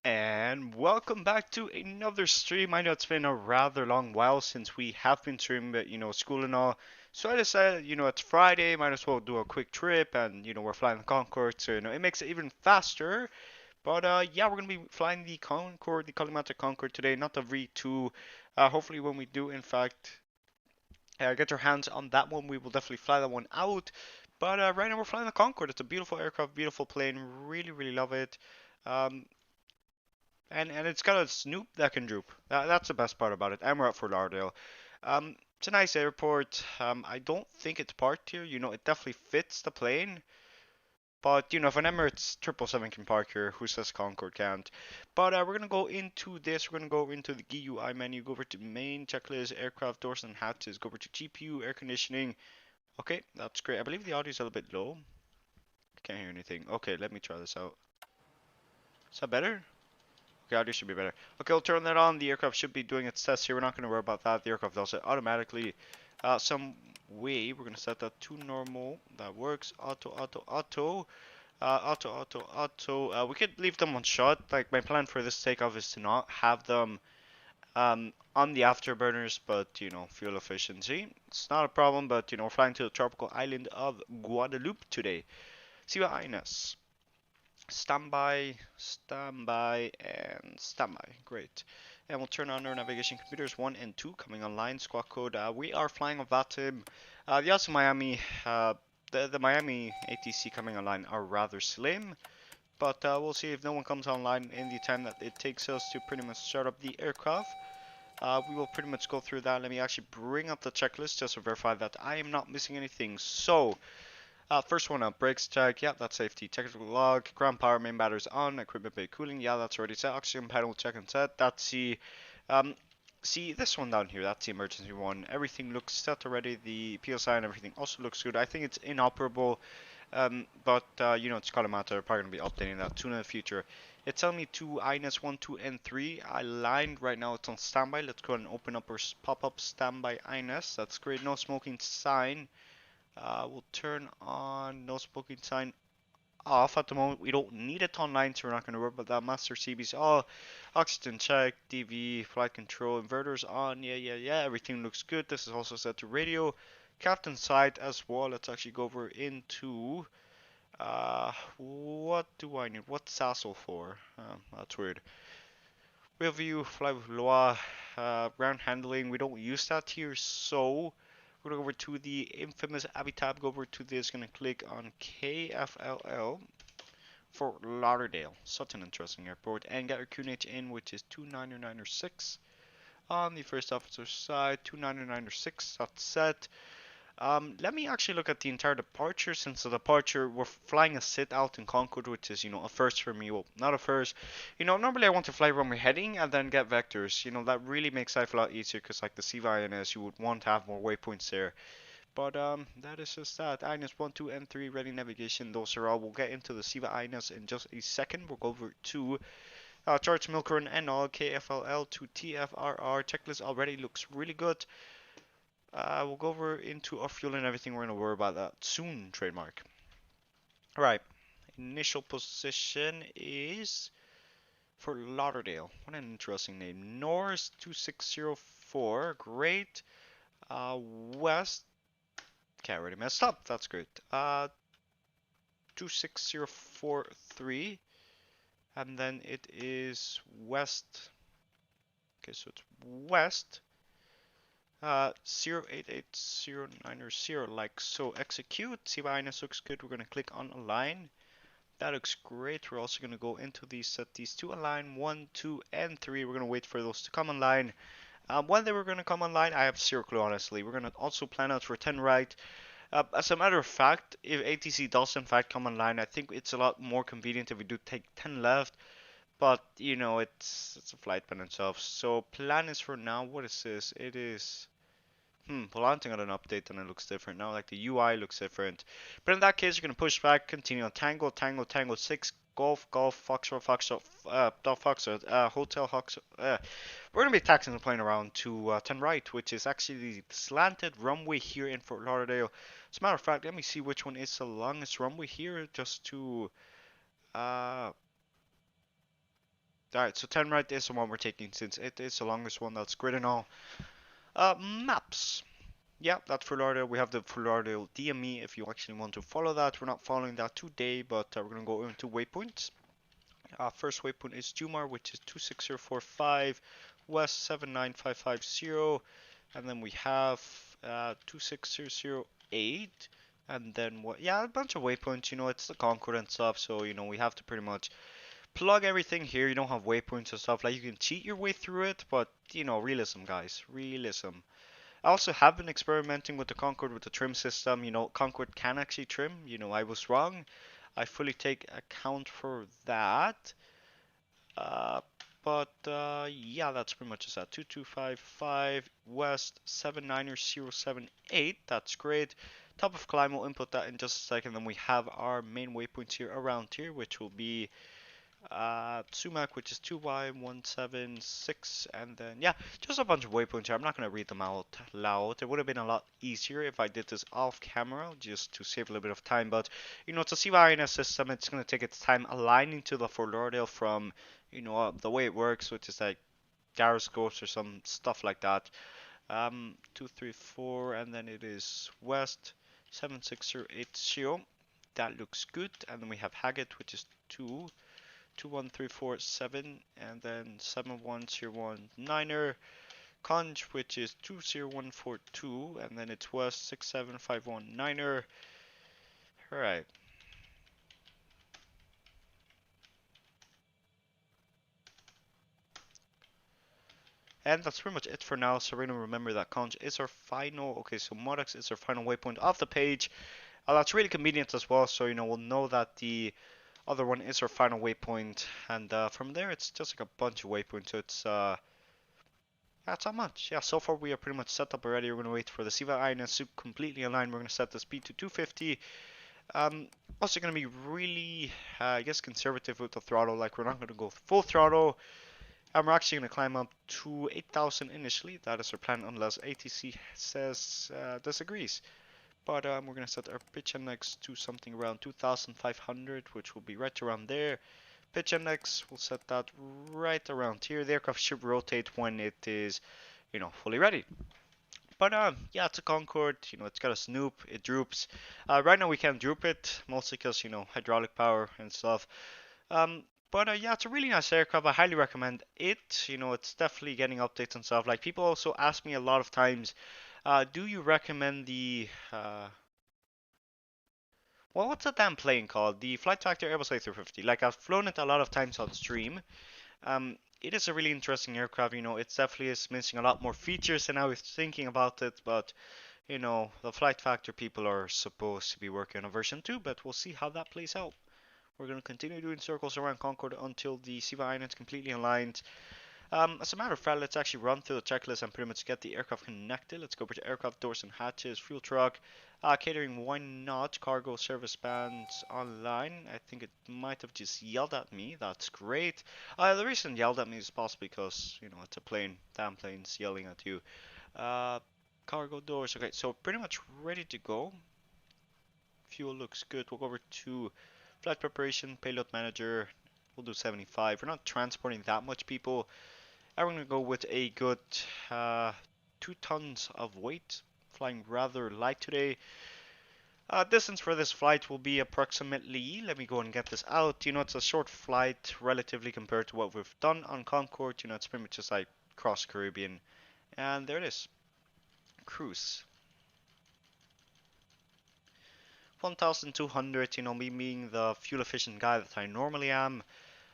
And welcome back to another stream. I know it's been a rather long while since we have been streaming, but school and all. So I decided, it's Friday, might as well do a quick trip, and we're flying the Concorde, so it makes it even faster. But yeah, we're gonna be flying the Concorde, the Kalimata Concorde today, not the V2. Hopefully, when we do, in fact, get our hands on that one, we will definitely fly that one out. But right now, we're flying the Concorde. It's a beautiful aircraft, beautiful plane. Really, really love it. Um, and it's got a snoop that can droop. That's the best part about it. And we're at Fort Lauderdale. It's a nice airport. I don't think it's parked here. It definitely fits the plane. But if an Emirates 777 can park here, who says Concorde can't? But we're gonna go into this. We're gonna go into the GUI menu. Go over to main checklist, aircraft doors and hatches. Go over to GPU, air conditioning. Okay, that's great. I believe the audio is a little bit low. Can't hear anything. Okay, let me try this out. Is that better? Okay, audio should be better. Okay, we'll turn that on. The aircraft should be doing its test here. We're not going to worry about that. The aircraft does it automatically. Some way, we're going to set that to normal. That works. Auto, auto, auto. Auto, auto, auto. We could leave them on shot. Like, my plan for this takeoff is to not have them on the afterburners, but, fuel efficiency. It's not a problem, but, we're flying to the tropical island of Guadeloupe today. See what INS. Standby, standby, and standby. Great. And we'll turn on our navigation computers 1 and 2 coming online. Squawk code. We are flying off VATIM. The odds of Miami, the Miami ATC coming online are rather slim. But we'll see if no one comes online in the time that it takes us to pretty much start up the aircraft. We will pretty much go through that. Let me actually bring up the checklist just to verify that I am not missing anything. So, first one up, brakes check, yeah, that's safety. Technical log, ground power, main batteries on, equipment bay cooling, yeah, that's already set. Oxygen panel check and set, that's the, see this one down here, that's the emergency one. Everything looks set already, the PSI and everything also looks good. I think it's inoperable, but, it's Kalimata, they're probably going to be updating that soon in the future. It's telling me to INS 1, 2, and 3. I lined right now, it's on standby. Let's go ahead and open up our pop-up standby INS. That's great, no smoking sign. We'll turn on no smoking sign off at the moment. We don't need it online, so we're not going to worry about that. Master CB's all. Oxygen check, DV, flight control, inverters on. Yeah. Everything looks good. This is also set to radio. Captain side as well. Let's actually go over into. What do I need? What's Sassel for? That's weird. Real view, fly with Loa, ground handling. We don't use that here, so. We're going to go over to the infamous Abby tab, go over to this, going to click on KFLL for Lauderdale. Such an interesting airport. And get our QNH in, which is 29906. On the first officer side, 29906, that's set. Let me actually look at the entire departure. Since the departure, we're flying a sit out in Concorde, which is, a first for me. Well, not a first. Normally I want to fly where we're heading and then get vectors. That really makes life a lot easier because, like the CVI INS, you would want to have more waypoints there. But, that is just that. INS 1, 2, and 3, ready navigation. Those are all. We'll get into the CVI INS in just a second. We'll go over to charge milk run and all. KFLL to TFRR. Checklist already looks really good. We'll go over into our fuel and everything. We're going to worry about that soon, trademark. Alright, initial position is for Lauderdale. What an interesting name. North 2604, great. West, okay, I already messed up, that's great. 26043, and then it is west. Okay, so it's west. 088090 like so. Execute. CVINS looks good. We're going to click on align. That looks great. We're also going to go into these, set these to align 1, 2, and 3. We're going to wait for those to come online. When they were going to come online, I have zero clue, honestly. We're going to also plan out for 10 right. As a matter of fact, if ATC does in fact come online, I think it's a lot more convenient if we do take 10 left. But, it's a flight plan itself. So, plan is for now, what is this? It is... Volanting got an update and it looks different now. Like the UI looks different. But in that case, you're going to push back, continue on Tango, Tango, Tango 6, Golf, Golf, Foxtrot, Foxtrot, Foxtrot, Hotel, Foxtrot. We're going to be taxing the plane around to 10 right, which is actually the slanted runway here in Fort Lauderdale. As a matter of fact, let me see which one is the longest runway here, just to... Alright, so 10 right is the one we're taking since it is the longest one. That's great and all. Maps. Yeah, that's for Lauderdale. We have the for Lauderdale DME if you actually want to follow that. We're not following that today, but we're going to go into waypoints. First waypoint is Jumar, which is 26045 west 79550. And then we have 26008. And then what? Yeah, a bunch of waypoints. It's the Concorde and stuff. So, we have to pretty much plug everything here. You don't have waypoints and stuff. Like, you can cheat your way through it, but, realism, guys. Realism. I also have been experimenting with the Concorde with the trim system. Concorde can actually trim. I was wrong. I fully take account for that. Uh, but yeah, that's pretty much just that. 2255 West 79078. That's great. Top of climb, we'll input that in just a second. Then we have our main waypoints here around here, which will be Sumac, which is 2Y176, and then yeah, just a bunch of waypoints here. I'm not gonna read them out loud. It would have been a lot easier if I did this off camera, just to save a little bit of time. But it's a CYNS system. It's gonna take its time aligning to the Fort Lauderdale from the way it works, which is like gyroscopes or some stuff like that. 234, and then it is West 76080. That looks good. And then we have Haggett, which is 21347, and then 71019er. Conch, which is 20142, and then it's West 67519er. Alright. And that's pretty much it for now. So we're going to remember that Conch is our final. Okay, so Modex is our final waypoint off the page. That's really convenient as well. So, we'll know that the other one is our final waypoint. And from there, it's just like a bunch of waypoints. So it's, that's not much. Yeah, so far we are pretty much set up already. We're going to wait for the Siva INS to completely align. We're going to set the speed to 250. Also going to be really, I guess, conservative with the throttle. Like, we're not going to go full throttle. And we're actually going to climb up to 8,000 initially. That is our plan unless ATC says disagrees. But we're going to set our pitch index to something around 2,500, which will be right around there. Pitch index, we'll set that right around here. The aircraft should rotate when it is, fully ready. But yeah, it's a Concorde. It's got a snoop. It droops. Right now we can't droop it, mostly because hydraulic power and stuff. But yeah, it's a really nice aircraft. I highly recommend it. It's definitely getting updates and stuff. Like, people also ask me a lot of times, do you recommend the well, what's that damn plane called? The Flight Factor Airbus A350. Like, I've flown it a lot of times on stream. It is a really interesting aircraft. It definitely is missing a lot more features than I was thinking about it. But the Flight Factor people are supposed to be working on a version 2, but we'll see how that plays out. We're going to continue doing circles around Concorde until the Siva Island is completely aligned. As a matter of fact, let's actually run through the checklist and pretty much get the aircraft connected. Let's go over to aircraft doors and hatches, fuel truck, catering, why not, cargo service bands online. I think it might have just yelled at me. That's great. The reason it yelled at me is possibly because, it's a plane, damn plane's yelling at you. Cargo doors, okay, so pretty much ready to go. Fuel looks good. We'll go over to flight preparation, payload manager. We'll do 75. We're not transporting that much people. And we're going to go with a good 2 tons of weight. Flying rather light today. Distance for this flight will be approximately, let me go and get this out. It's a short flight relatively compared to what we've done on Concorde. It's pretty much just like cross Caribbean. And there it is. Cruise. 1,200, me being the fuel efficient guy that I normally am.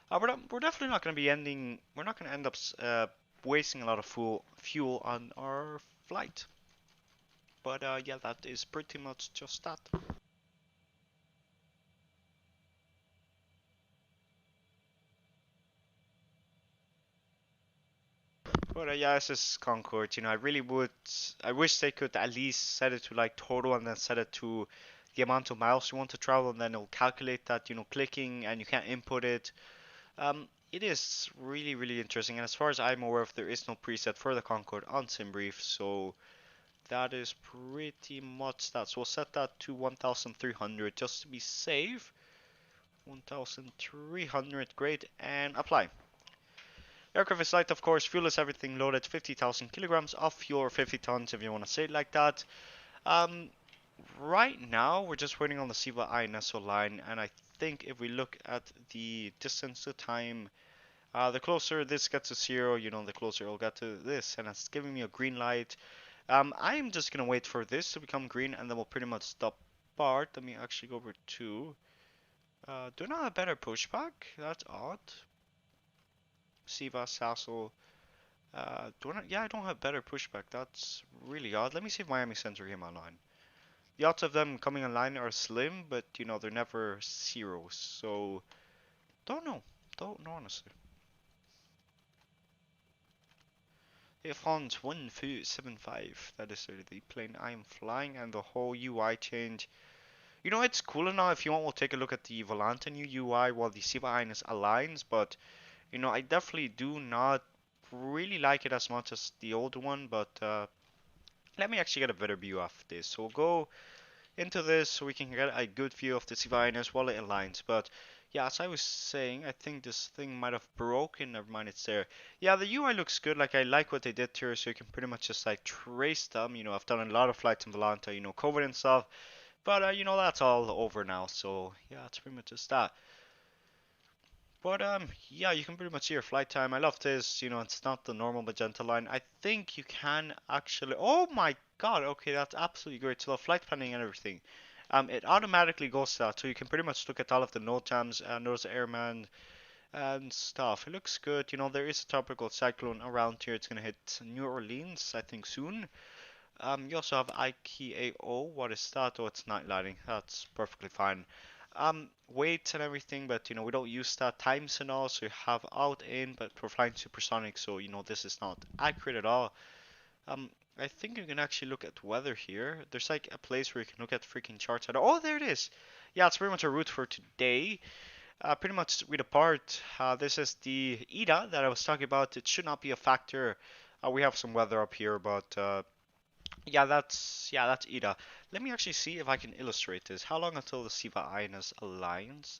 We're definitely not going to be we're not going to end up wasting a lot of fuel on our flight. But yeah, that is pretty much just that. But yeah, this is Concorde. I wish they could at least set it to like total and then set it to the amount of miles you want to travel, and then it'll calculate that, clicking, and you can't input it. It is really, really interesting, and as far as I'm aware of, there is no preset for the Concorde on SimBrief, so that is pretty much that. So we'll set that to 1,300 just to be safe. 1,300, great, and apply. Aircraft is light, of course. Fuel is everything. Loaded 50,000 kilograms of fuel, or 50 tons if you want to say it like that. Um, right now we're just waiting on the Siva INSO line, and I think if we look at the distance to time, the closer this gets to zero, the closer it'll get to this, and it's giving me a green light. I'm just gonna wait for this to become green, and then we'll pretty much stop BART. Let me actually go over to. Do I not have better pushback? That's odd. Siva, Sassel. Do I not? Yeah, I don't have better pushback. That's really odd. Let me see if Miami Center came online. The odds of them coming online are slim, but they're never zero. So don't know. Don't know honestly. If Hans 1475, that is the plane I am flying, and the whole UI change. It's cool enough. If you want, we'll take a look at the Volante new UI while the Siva Ines aligns, but I definitely do not really like it as much as the old one, but let me actually get a better view of this. So we'll go into this so we can get a good view of the Siva Ines while it aligns, but yeah, as I was saying, I think this thing might have broken. Never mind, it's there. Yeah, the UI looks good. Like, I like what they did here, so you can pretty much just like trace them. I've done a lot of flights in Volante, COVID and stuff. But that's all over now. So yeah, it's pretty much just that. But yeah, you can pretty much see your flight time. I love this. It's not the normal magenta line. I think you can actually. Oh my God. Okay, that's absolutely great. So the flight planning and everything. It automatically goes to that, so you can pretty much look at all of the NOTAMs and notice the airman and stuff. It looks good. There is a tropical cyclone around here. It's gonna hit New Orleans, I think, soon. You also have IKAO. What is that? Oh, it's night lighting. That's perfectly fine. Weights and everything, but we don't use that. Times and all, so you have out in, but we're flying supersonic, so this is not accurate at all. Um, I think you can actually look at weather here. There's like a place where you can look at freaking charts. Oh, there it is. Yeah, it's pretty much a route for today. Pretty much we depart. This is the IDA that I was talking about. It should not be a factor. We have some weather up here, but yeah, that's Ida. Let me actually see if I can illustrate this. How long until the Siva Ines aligns?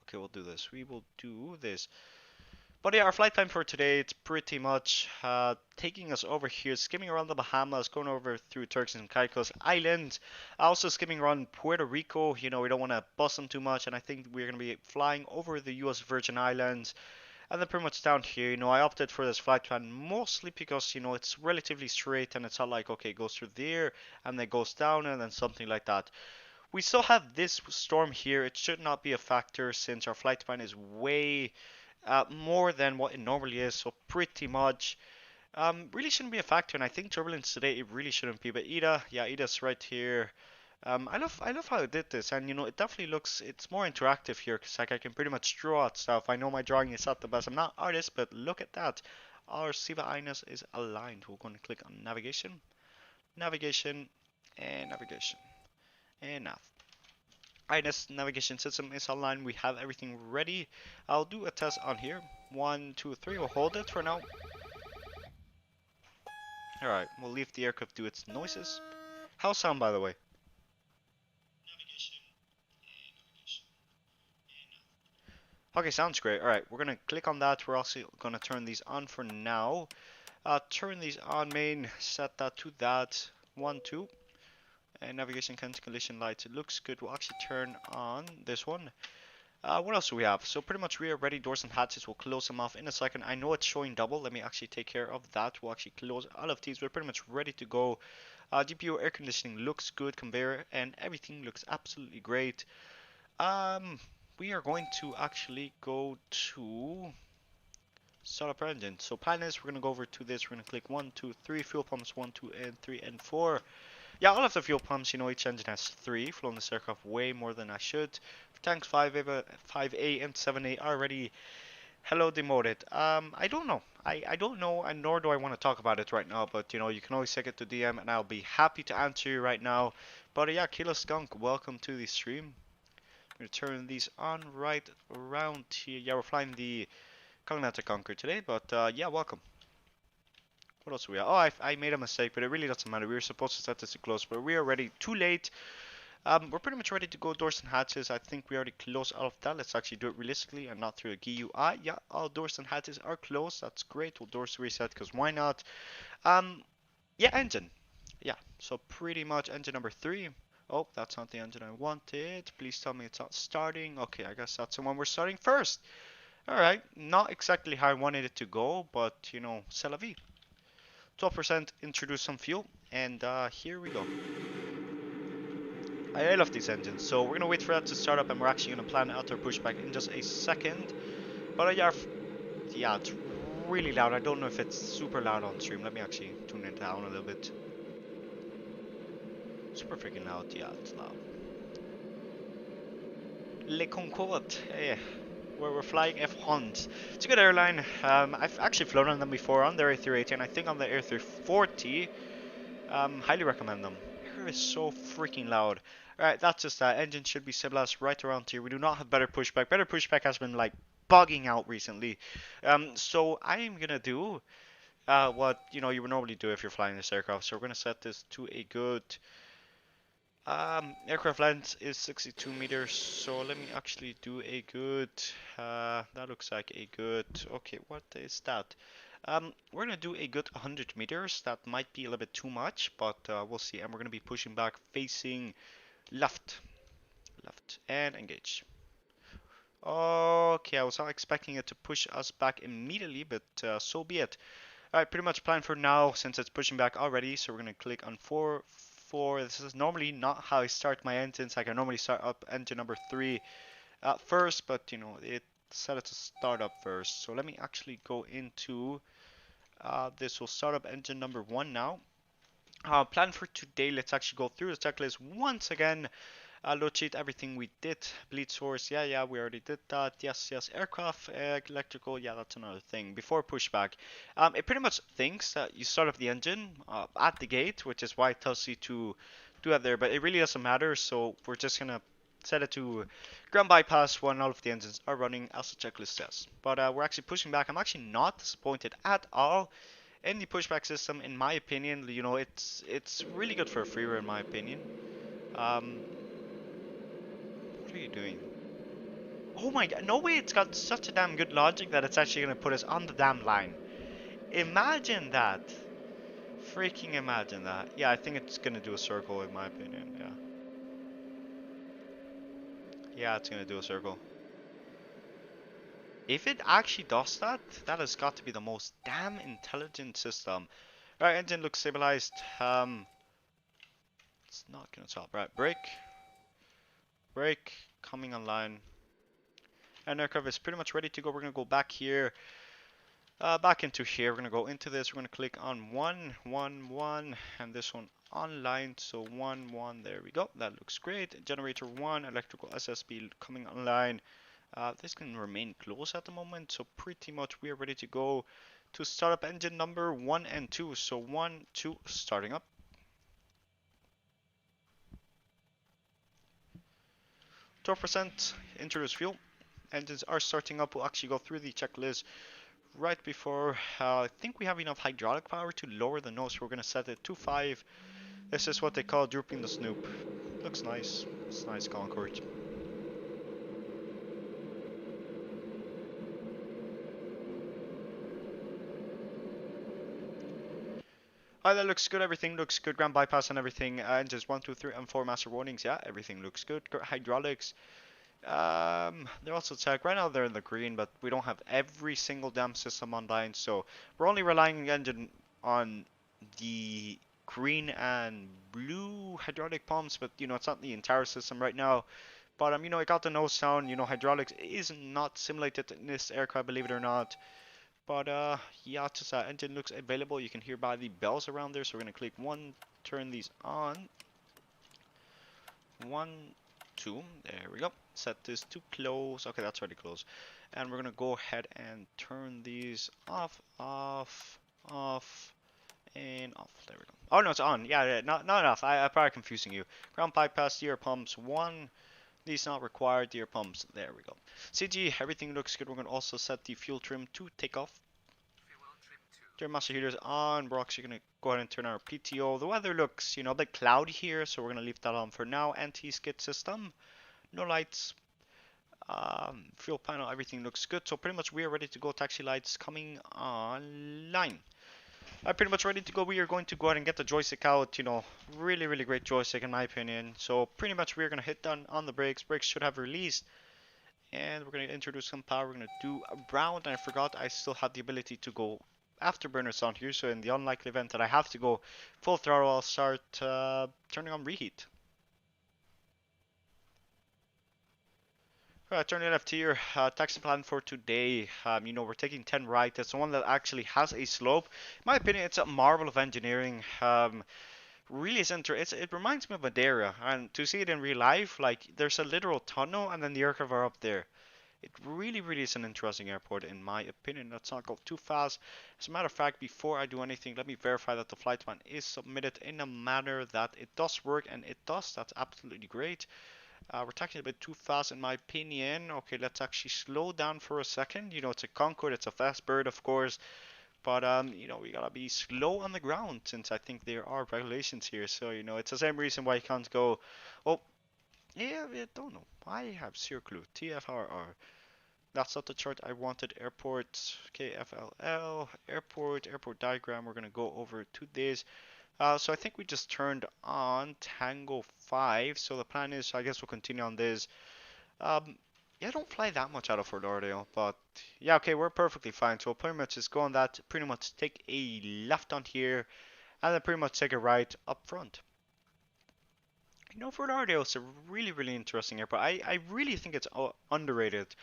Okay, we'll do this. We will do this. But yeah, our flight time for today, it's pretty much taking us over here, skimming around the Bahamas, going over through Turks and Caicos Islands, also skimming around Puerto Rico. We don't want to bust them too much, and I think we're going to be flying over the U.S. Virgin Islands. And then pretty much down here, I opted for this flight plan mostly because, it's relatively straight and it's not like, okay, it goes through there and then goes down and then something like that. We still have this storm here. It should not be a factor since our flight plan is way more than what it normally is. So pretty much really shouldn't be a factor. And I think turbulence today, it really shouldn't be. But Ida, yeah, Ida's right here. I love how it did this, and it definitely looks, it's more interactive here, because like I can pretty much draw out stuff. I know my drawing is not the best. I'm not an artist, but look at that. Our Siva Ines is aligned. We're going to click on navigation, navigation, and navigation, and nav. Ines navigation system is aligned. We have everything ready. I'll do a test on here. 1, 2, 3. We'll hold it for now. All right, we'll leave the aircraft do its noises. How's sound, by the way? Okay, sounds great. Alright, we're gonna click on that. We're also gonna turn these on for now. Turn these on main, set that to that. 1, 2. And navigation condition lights. It looks good. We'll actually turn on this one. What else do we have? So pretty much we are ready. Doors and hatches. We'll close them off in a second. I know it's showing double. Let me actually take care of that. We'll actually close all of these. We're pretty much ready to go. GPU air conditioning looks good. Conveyor and everything looks absolutely great. We are going to actually go to start up our engine. So plan is we're going to go over to this. We're going to click 1, 2, 3 fuel pumps, 1, 2, and 3, and 4. Yeah, all of the fuel pumps, each engine has 3. Flown this aircraft way more than I should. For tanks 5A and 7A are already hello demoted. I don't know. I don't know, and nor do I want to talk about it right now. But you can always take it to DM, and I'll be happy to answer you right now. But yeah, Kilo Skunk, welcome to the stream. I'm going to turn these on right around here. Yeah, we're flying the Cognata Concorde today, but yeah, welcome. What else do we have? Oh, I made a mistake, but it really doesn't matter. We were supposed to set this to close, but we are ready. Too late. We're pretty much ready to go doors and hatches. I think we already closed all of that. Let's actually do it realistically and not through a GUI. Yeah, all doors and hatches are closed. That's great. We'll doors reset because why not? Um, yeah, engine. Yeah, so pretty much engine number 3. Oh, that's not the engine I wanted. Please tell me it's not starting. Okay, I guess that's the one we're starting first. Alright, not exactly how I wanted it to go, but you know, c'est la vie. 12% introduce some fuel, and here we go. I love these engines, so we're gonna wait for that to start up, and we're actually gonna plan out our pushback in just a second. But yeah, it's really loud. I don't know if it's super loud on stream. Let me actually tune it down a little bit. Super freaking loud. Yeah, it's loud. Le Concorde. Hey, we're flying F1s. It's a good airline. I've actually flown on them before on their A380 and I think on the A340. Highly recommend them. Air is so freaking loud. Alright, that's just that. Engine should be stabilized right around here. We do not have better pushback. Better pushback has been like bugging out recently. So I am gonna do what you know you would normally do if you're flying this aircraft. So we're gonna set this to a good aircraft length is 62 meters, so let me actually do a good, that looks like a good, okay, what is that? We're gonna do a good 100 meters, that might be a little bit too much, but we'll see, and we're gonna be pushing back facing left, and engage. Okay, I was not expecting it to push us back immediately, but so be it. Alright, pretty much planned for now since it's pushing back already. So we're going to click on 4. This is normally not how I start my engines. Like I normally start up engine number 3 first, but you know, it set it to start up first. So let me actually go into this. Will start up engine number 1 now. Plan for today. Let's actually go through the checklist once again. Load sheet, everything we did. Bleed source, yeah, we already did that. Yes, aircraft, electrical, yeah, that's another thing. Before pushback, it pretty much thinks that you start up the engine at the gate, which is why it tells you to do that there, but it really doesn't matter, so we're just gonna set it to ground bypass when all of the engines are running as the checklist says. But we're actually pushing back. I'm actually not disappointed at all in the pushback system, in my opinion. You know, it's really good for a freeware, in my opinion. What are you doing? Oh my god, no way, it's got such a damn good logic that it's actually gonna put us on the damn line. Imagine that. Freaking imagine that. Yeah, I think it's gonna do a circle in my opinion, yeah. Yeah, it's gonna do a circle. If it actually does that, that has got to be the most damn intelligent system. Right, engine looks stabilized. It's not gonna stop. Right, brake, coming online. And aircraft is pretty much ready to go. We're gonna go back here. Back into here, we're going to go into this, we're going to click on 1, 1, 1, and this one online, so 1, 1, there we go, that looks great. Generator 1, electrical SSB coming online. This can remain closed at the moment, so pretty much we are ready to go to start up engine number 1 and 2, so 1, 2, starting up. %, introduce fuel. Engines are starting up, we'll actually go through the checklist right before. I think we have enough hydraulic power to lower the nose. We're going to set it to 5. This is what they call drooping the snoop. Looks nice. It's nice Concorde. Alright, that looks good. Everything looks good. Ground bypass and everything. Engines 1, 2, 3, and 4 master warnings. Yeah, everything looks good. Hydraulics. They're also checked. Right now they're in the green, but we don't have every single damn system online, so we're only relying on the engine on the green and blue hydraulic pumps, but you know, it's not the entire system right now. But you know, it got the nose down. You know, hydraulics is not simulated in this aircraft, believe it or not. But yeah, just engine looks available. You can hear by the bells around there, so we're gonna click 1, turn these on. 1, 2, there we go. Set this to close. Okay, that's already closed. And we're gonna go ahead and turn these off, and off. There we go. Oh no, it's on. Yeah, not enough. I'm probably confusing you. Ground bypass, gear pumps 1. These not required. Gear pumps. There we go. CG, everything looks good. We're gonna also set the fuel trim to take off. Fuel trim Turn master heaters on. We're actually gonna go ahead and turn our PTO. The weather looks, a bit cloudy here, so we're gonna leave that on for now. Anti-skid system, no lights. Fuel panel, everything looks good. So pretty much we are ready to go. Taxi lights coming online. I'm pretty much ready to go. We are going to go ahead and get the joystick out. Really, really great joystick in my opinion. So pretty much we're gonna hit down on the brakes. Brakes should have released. And we're going to introduce some power. We're going to do a round. And I forgot I still have the ability to go afterburners on here. So in the unlikely event that I have to go full throttle, I'll start turning on reheat. Alright, turning left here. Taxi plan for today. We're taking 10 right. It's the one that actually has a slope. In my opinion, it's a marvel of engineering. Really is it reminds me of Madeira. And to see it in real life, like there's a literal tunnel and then the aircraft are up there. It really, really is an interesting airport in my opinion. Let's not go too fast. As a matter of fact, before I do anything, let me verify that the flight plan is submitted in a manner that it does work, and it does. That's absolutely great. We're taking a bit too fast in my opinion. Okay, let's actually slow down for a second. It's a Concorde, it's a fast bird, of course. But we gotta be slow on the ground since I think there are regulations here. So, it's the same reason why you can't go. Oh, yeah, I don't know. I have zero clue. TFRR. That's not the chart I wanted. Airport, KFLL, airport diagram. We're gonna go over to this. So I think we just turned on Tango 5. So the plan is, I guess we'll continue on this. Yeah, I don't fly that much out of Fort Lauderdale, but yeah, okay, we're perfectly fine. So we'll pretty much just go on that. Pretty much take a left on here, and then pretty much take a right up front. Fort Lauderdale is a really, really interesting airport. I really think it's underrated.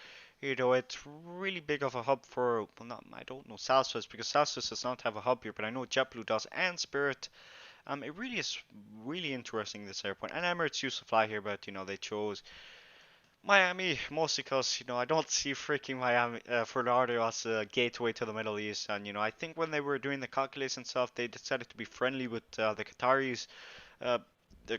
It's really big of a hub for, well, not, I don't know Southwest because Southwest does not have a hub here, but I know JetBlue does and Spirit. It really is really interesting, this airport. And Emirates used to fly here, but they chose Miami mostly because I don't see freaking Miami Fort Lauderdale as a gateway to the Middle East. And I think when they were doing the calculus and stuff, they decided to be friendly with the Qataris. Uh, yeah,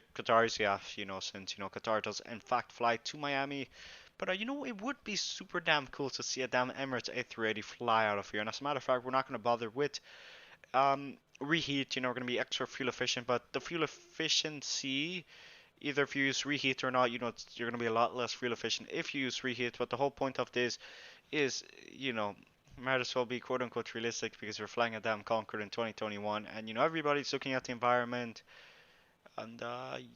since Qatar does in fact fly to Miami. But it would be super damn cool to see a damn Emirates A380 fly out of here. And as a matter of fact, we're not going to bother with reheat. We're going to be extra fuel efficient, but the fuel efficiency, either if you use reheat or not, you're going to be a lot less fuel efficient if you use reheat. But the whole point of this is, might as well be quote unquote realistic because we're flying a damn Concorde in 2021, and everybody's looking at the environment. And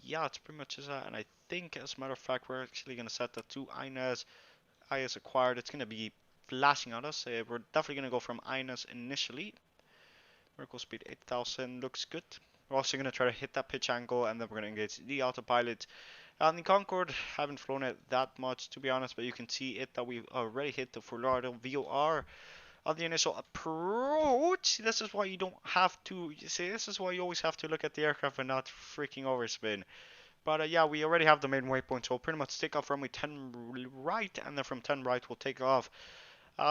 yeah, it's pretty much that. And I think, as a matter of fact, we're actually going to set that to INAS. IS acquired. It's going to be flashing at us. We're definitely going to go from INAS initially. Vertical speed 8000 looks good. We're also going to try to hit that pitch angle, and then we're going to engage the autopilot. The Concorde, haven't flown it that much to be honest, but you can see it that we've already hit the Fort Lauderdale VOR on the initial approach. This is why you don't have to, this is why you always have to look at the aircraft and not freaking overspin. But yeah, we already have the main waypoint, so we'll pretty much take off runway 10 right, and then from 10 right we'll take off.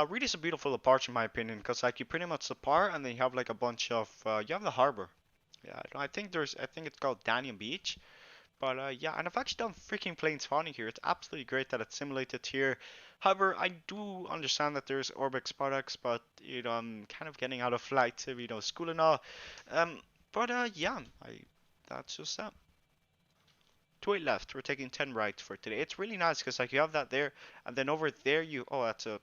Really is a beautiful departure in my opinion, because like you pretty much depart and then you have like a bunch of, you have the harbor. Yeah, I think it's called Daniel Beach. But yeah, and I've actually done freaking plane spawning here. It's absolutely great that it's simulated here. However, I do understand that there's Orbix products, but I'm kind of getting out of flight, school and all. But yeah, that's just that. 2-8 left. We're taking 10 right for today. It's really nice because like you have that there, and then over there it's a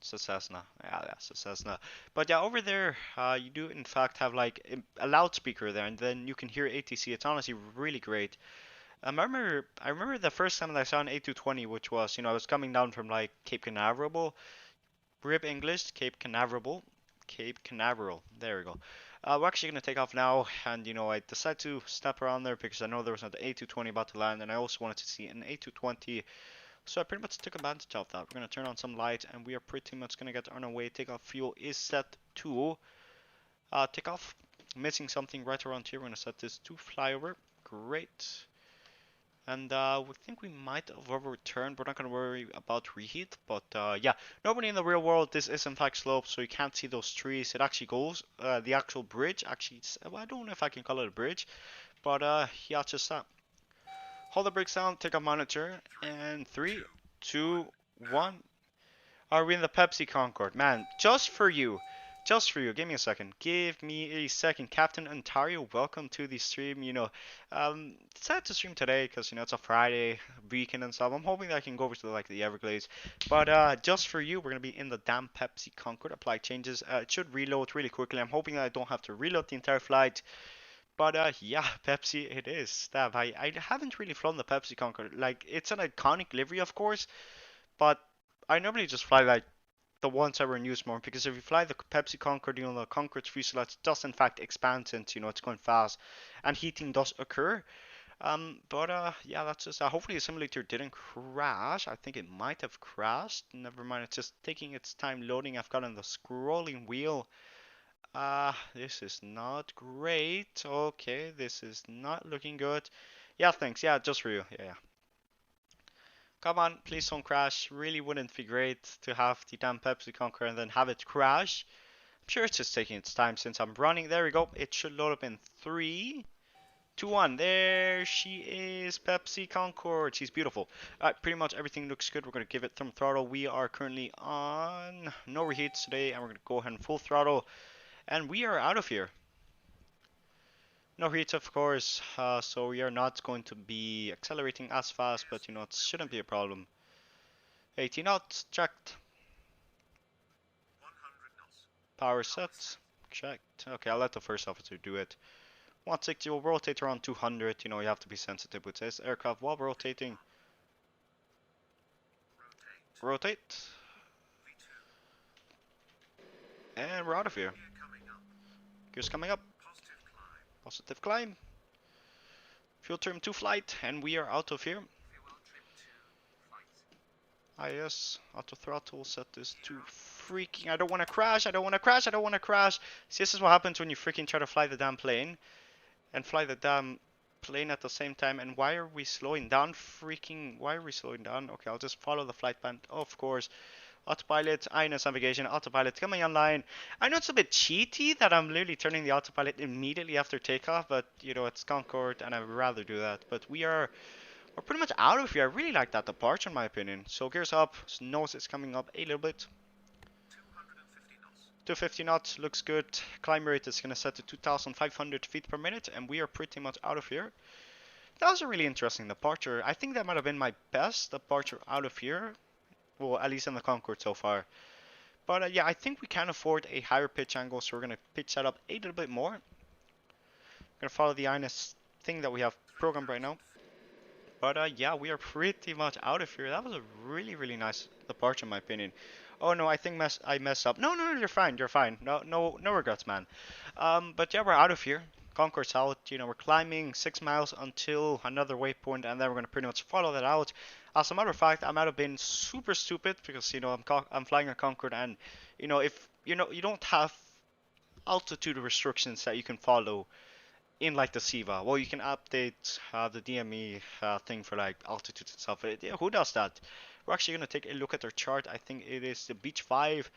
Cessna. Yeah, that's a Cessna. But yeah, over there, you do in fact have like a loudspeaker there, and then you can hear ATC. It's honestly really great. I remember the first time that I saw an A220, which was, I was coming down from like Cape Canaveral, Rib English, Cape Canaveral, Cape Canaveral. There we go. We're actually gonna take off now, and I decided to step around there because I know there was an A220 about to land, and I also wanted to see an A220. So I pretty much took advantage of that. We're gonna turn on some lights, and we are pretty much gonna get on our way. Takeoff fuel is set to takeoff. Missing something right around here. We're gonna set this to flyover. Great. And we think we might have overturned. We're not going to worry about reheat. But yeah, normally in the real world, this is in fact sloped, so you can't see those trees. It actually goes, the actual bridge, actually, well, I don't know if I can call it a bridge. But yeah, it's just that. Hold the brakes down, take a monitor, and 3, 2, 1. Are we in the Pepsi Concorde? Man, just for you. just for you. Give me a second. Give me a second. Captain Ontario, welcome to the stream. Decided to stream today because it's a Friday weekend and stuff. I'm hoping that I can go over to like the Everglades. But just for you, we're gonna be in the damn Pepsi Concorde. Apply changes. It should reload really quickly. I'm hoping that I don't have to reload the entire flight. But yeah, Pepsi it is. Stab. I haven't really flown the Pepsi Concorde. Like it's an iconic livery, of course, but I normally just fly like the ones that were in use more because if you fly the Pepsi Concorde, the Concorde's fuselage does in fact expand since it's going fast and heating does occur. But yeah, that's just hopefully the simulator didn't crash. I think it might have crashed. Never mind, it's just taking its time loading. I've gotten the scrolling wheel. This is not great. Okay, this is not looking good. Yeah, thanks. Yeah, just for you. Yeah. Come on, please don't crash. Really wouldn't be great to have the damn Pepsi Concorde and then have it crash. I'm sure it's just taking its time since I'm running. There we go. It should load up in 3, 2, 1. There she is, Pepsi Concorde. She's beautiful. Pretty much everything looks good. We're going to give it some throttle. We are currently on no reheats today, and we're going to go ahead and full throttle. And we are out of here. No heats, of course, so we are not going to be accelerating as fast, but it shouldn't be a problem. 80 knots, checked. 100 knots. Power set, checked. Okay, I'll let the first officer do it. 160 will rotate around 200, you have to be sensitive with this aircraft while rotating. Rotate. V2. And we're out of here. Gears coming up. Positive climb. Fuel trim to flight, and we are out of here. Yes, auto throttle, set this to freaking, I don't want to crash, I don't want to crash, I don't want to crash. See, this is what happens when you freaking try to fly the damn plane. And fly the damn plane at the same time. And why are we slowing down? Why are we slowing down? Okay, I'll just follow the flight plan, of course. Autopilot, INS navigation, autopilot coming online. I know it's a bit cheaty that I'm literally turning the autopilot immediately after takeoff, but it's Concorde and I would rather do that. But we're pretty much out of here. I really like that departure in my opinion. So gears up, nose is coming up a little bit. 250 knots, looks good. Climb rate is going to set to 2,500 feet per minute, and we are pretty much out of here. That was a really interesting departure. I think that might have been my best departure out of here. Well, at least in the Concorde so far. But yeah, I think we can afford a higher pitch angle, so we're going to pitch that up a little bit more. I'm going to follow the INS thing that we have programmed right now. But yeah, we are pretty much out of here. That was a really, really nice departure in my opinion. Oh no, I think I messed up. No, you're fine, you're fine. No regrets, man. But yeah, we're out of here. Concorde's out. We're climbing 6 miles until another waypoint, and then we're gonna pretty much follow that out. As a matter of fact, I might have been super stupid because I'm flying a Concorde, and if you don't have altitude restrictions that you can follow in like the SIVA. Well, you can update the DME thing for like altitude and stuff. Yeah, who does that? We're actually gonna take a look at our chart. I think it is the Beach 5.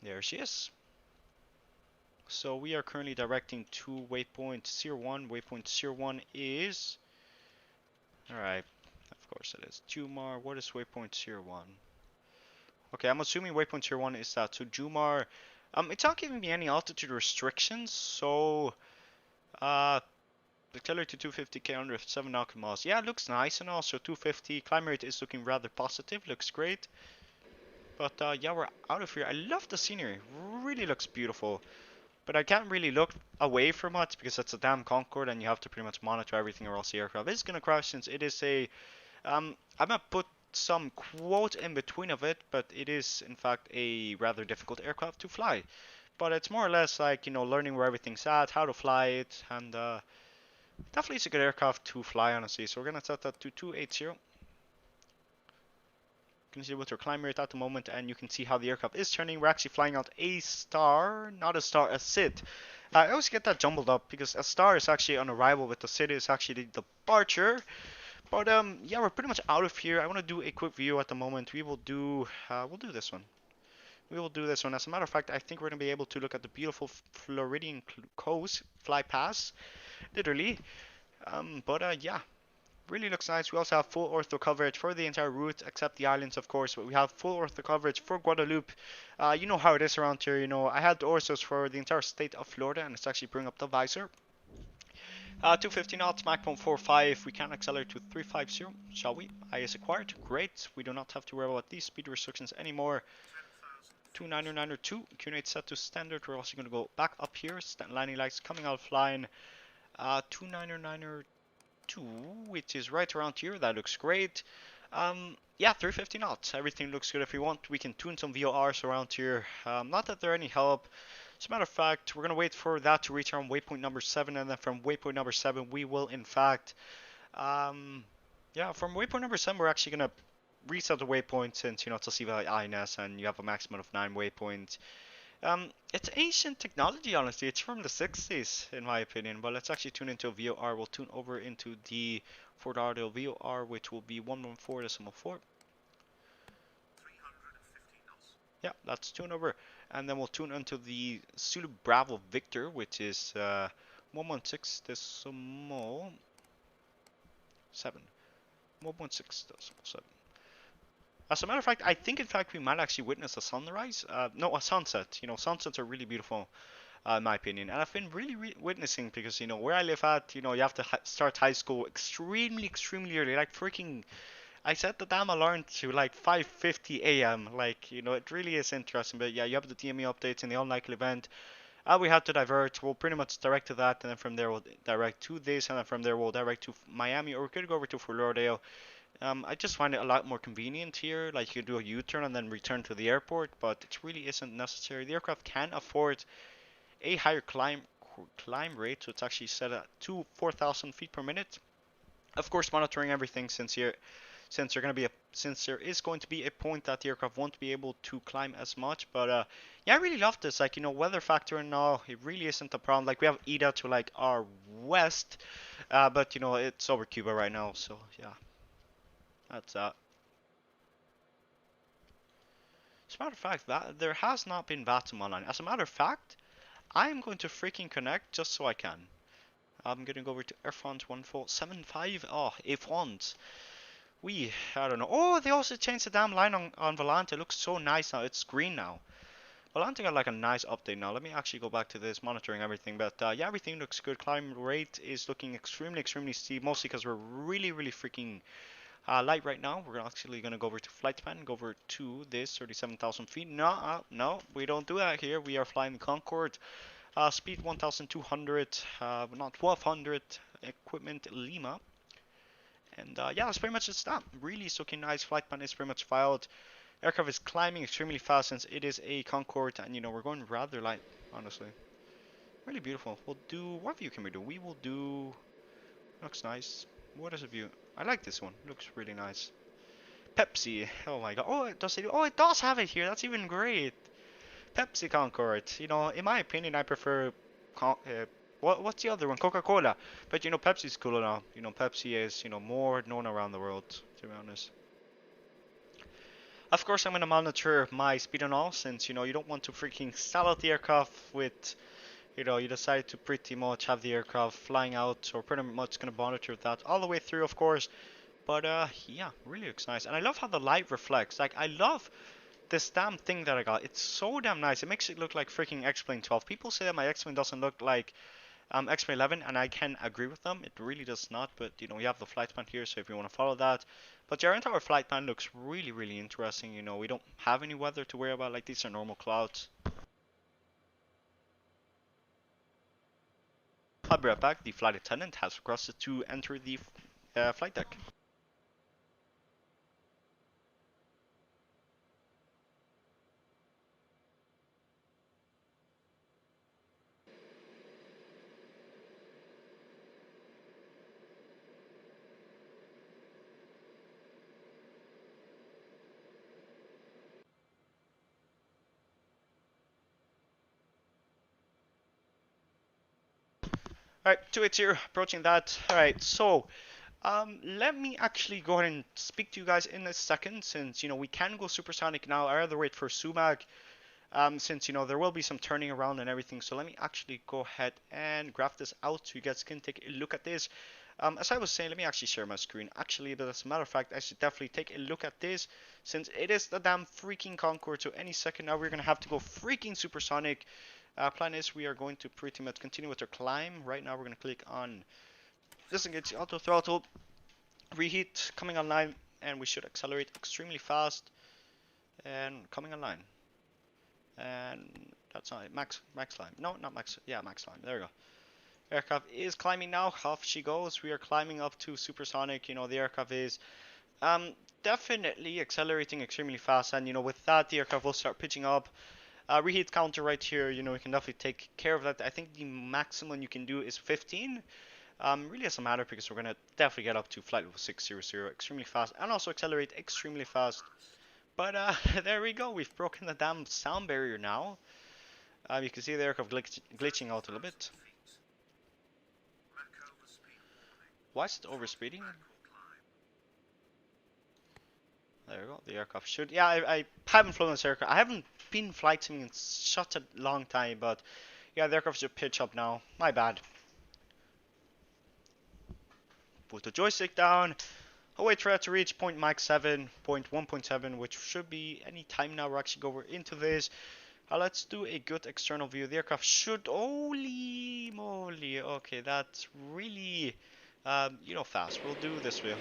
There she is. So we are currently directing to waypoint 01. Waypoint 01 is... Alright, of course it is. Jumar, what is waypoint 01? Okay, I'm assuming waypoint 01 is that. So Jumar, it's not giving me any altitude restrictions, so... Accelerate to 250k under 7 nautical miles. Yeah, it looks nice and also 250. Climb rate is looking rather positive, looks great. But yeah, we're out of here. I love the scenery, really looks beautiful. But I can't really look away from much because it's a damn Concorde and you have to pretty much monitor everything or else the aircraft is going to crash since it is a... I'm going to put some quote in between of it, but it is in fact a rather difficult aircraft to fly. But it's more or less like, learning where everything's at, how to fly it, and definitely it's a good aircraft to fly, honestly. So we're going to set that to 280. You can see with our climb rate at the moment, and you can see how the aircraft is turning. We're actually flying out a star, not a star, a SID. I always get that jumbled up because a star is actually on arrival, with the SID is actually the departure. But yeah, we're pretty much out of here. I want to do a quick view at the moment. We'll do this one. We will do this one. As a matter of fact, I think we're going to be able to look at the beautiful Floridian coast, fly past, literally. But yeah, really looks nice. We also have full ortho coverage for the entire route, except the islands, of course. But we have full ortho coverage for Guadeloupe. You know how it is around here. You know, I had the orthos for the entire state of Florida, and it's actually bringing up the visor. 250 knots, Mach 0.45. We can accelerate to 350, shall we? IS acquired. Great. We do not have to worry about these speed restrictions anymore. 29902. QNH set to standard. We're also going to go back up here. Landing lights coming out flying. 29902, which is right around here. That looks great. Yeah, 350 knots. Everything looks good. If we want, we can tune some VORs around here. Not that they're any help. As a matter of fact, we're going to wait for that to reach around waypoint number 7, and then from waypoint number 7, we will, in fact, yeah, from waypoint number 7, we're actually going to reset the waypoint since, you know, it's a CVI INS, and you have a maximum of 9 waypoints. It's ancient technology, honestly. It's from the 60s, in my opinion, but let's actually tune into a VOR. We'll tune over into the Fort Lauderdale VOR, which will be 114.4. Yeah, that's tune over. And then we'll tune into the Zulu Bravo Victor, which is 116.7. 116.7. As a matter of fact, I think in fact we might actually witness a sunrise. No, a sunset. You know, sunsets are really beautiful, in my opinion. And I've been really witnessing because, you know, where I live at, you know, you have to start high school extremely early. Like freaking, I set the damn alarm to like 5:50 a.m. Like, you know, it really is interesting. But yeah, you have the DME updates in the unlikely event. We had to divert. We'll pretty much direct to that, and then from there we'll direct to this, and then from there we'll direct to Miami, or we could go over to Fort Lauderdale. I just find it a lot more convenient here. Like you do a U-turn and then return to the airport, but it really isn't necessary. The aircraft can afford a higher climb rate, so it's actually set at 4,000 feet per minute. Of course, monitoring everything since there is going to be a point that the aircraft won't be able to climb as much. But yeah, I really love this. Like, you know, weather factor and all, it really isn't a problem. Like we have Ida to like our west, but you know it's over Cuba right now, so yeah. That's that. As a matter of fact, that there has not been VATSIM online. As a matter of fact, I am going to freaking connect just so I can. I'm going to go over to Air France 1475. Oh, Air France. I don't know. Oh, they also changed the damn line on Volante. It looks so nice now. It's green now. Volante got like a nice update now. Let me actually go back to this, monitoring everything. But yeah, everything looks good. Climb rate is looking extremely steep, mostly because we're really freaking light right now. We're actually going to go over to flight span, go over to this 37,000 feet. No, we don't do that here. We are flying the Concorde. Speed 1,200, not 1,200. Equipment Lima. And yeah, that's pretty much just that. Really is looking nice. Flight plan is pretty much filed. Aircraft is climbing extremely fast since it is a Concorde, and you know we're going rather light, honestly. Really beautiful. We'll do, what view can we do? We will do, looks nice. What is a view? I like this one. Looks really nice. Pepsi. Oh my god. Oh, it does have it here. That's even great. Pepsi Concorde. You know, in my opinion, I prefer what's the other one? Coca-Cola. But you know, Pepsi's cool now. You know, Pepsi is, you know, more known around the world, to be honest. Of course, I'm gonna monitor my speed and all, since you know you don't want to freaking sell out the aircraft with, you know, you decide to pretty much have the aircraft flying out, or pretty much gonna monitor that all the way through, of course. But yeah, really looks nice, and I love how the light reflects. Like, I love this damn thing that I got. It's so damn nice. It makes it look like freaking XPLANE-12. People say that my XPLANE doesn't look like XPLANE-11, and I can agree with them. It really does not, but you know, we have the flight plan here, so if you want to follow that. But our entire flight plan looks really interesting. You know, we don't have any weather to worry about. Like, these are normal clouds. I'll be right back. The flight attendant has requested to enter the flight deck. Alright, 280, approaching that. Alright, so let me actually go ahead and speak to you guys in a second, since you know we can go supersonic now. I rather wait for sumac, since you know there will be some turning around and everything. So let me actually go ahead and graph this out so you guys can take a look at this. As I was saying, let me actually share my screen. Actually, but as a matter of fact, I should definitely take a look at this, since it is the damn freaking Concorde. So any second now, we're gonna have to go freaking supersonic. Plan is we are going to pretty much continue with our climb. Right now, we're gonna click on disengage auto throttle, reheat coming online, and we should accelerate extremely fast. And coming online, and that's not max climb. No, not max. Yeah, max climb. There we go. Aircraft is climbing now. Off she goes. We are climbing up to supersonic. You know, the aircraft is definitely accelerating extremely fast, and you know, with that, the aircraft will start pitching up. Reheat counter right here. You know, we can definitely take care of that. I think the maximum you can do is 15. Really doesn't matter because we're gonna definitely get up to flight level 600 extremely fast, and also accelerate extremely fast. But there we go. We've broken the damn sound barrier now. You can see the aircraft glitching out a little bit. Why is it overspeeding? There we go. The aircraft should. Yeah, I haven't flown this aircraft. I haven't been flight simming in such a long time, but yeah, the aircraft should pitch up now. My bad. Put the joystick down. Await try to reach point Mach 7, point 1.7, which should be any time now. We're actually going into this. Let's do a good external view. The aircraft should. Holy moly! Okay, that's really, you know, fast. We'll do this view.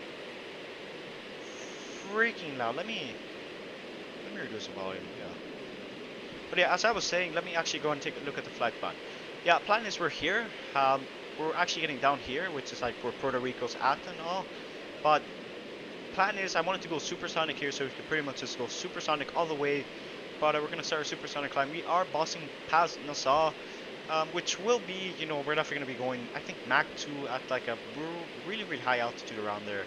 Freaking loud. Let me reduce the volume. Yeah. But yeah, as I was saying, let me actually go and take a look at the flight plan. Yeah, plan is we're here. We're actually getting down here, which is like where Puerto Rico's at and all. But plan is I wanted to go supersonic here, so we could pretty much just go supersonic all the way. But we're gonna start a supersonic climb. We are bossing past Nassau, which will be, you know, we're definitely gonna be going, I think, Mach 2 at like a really high altitude around there.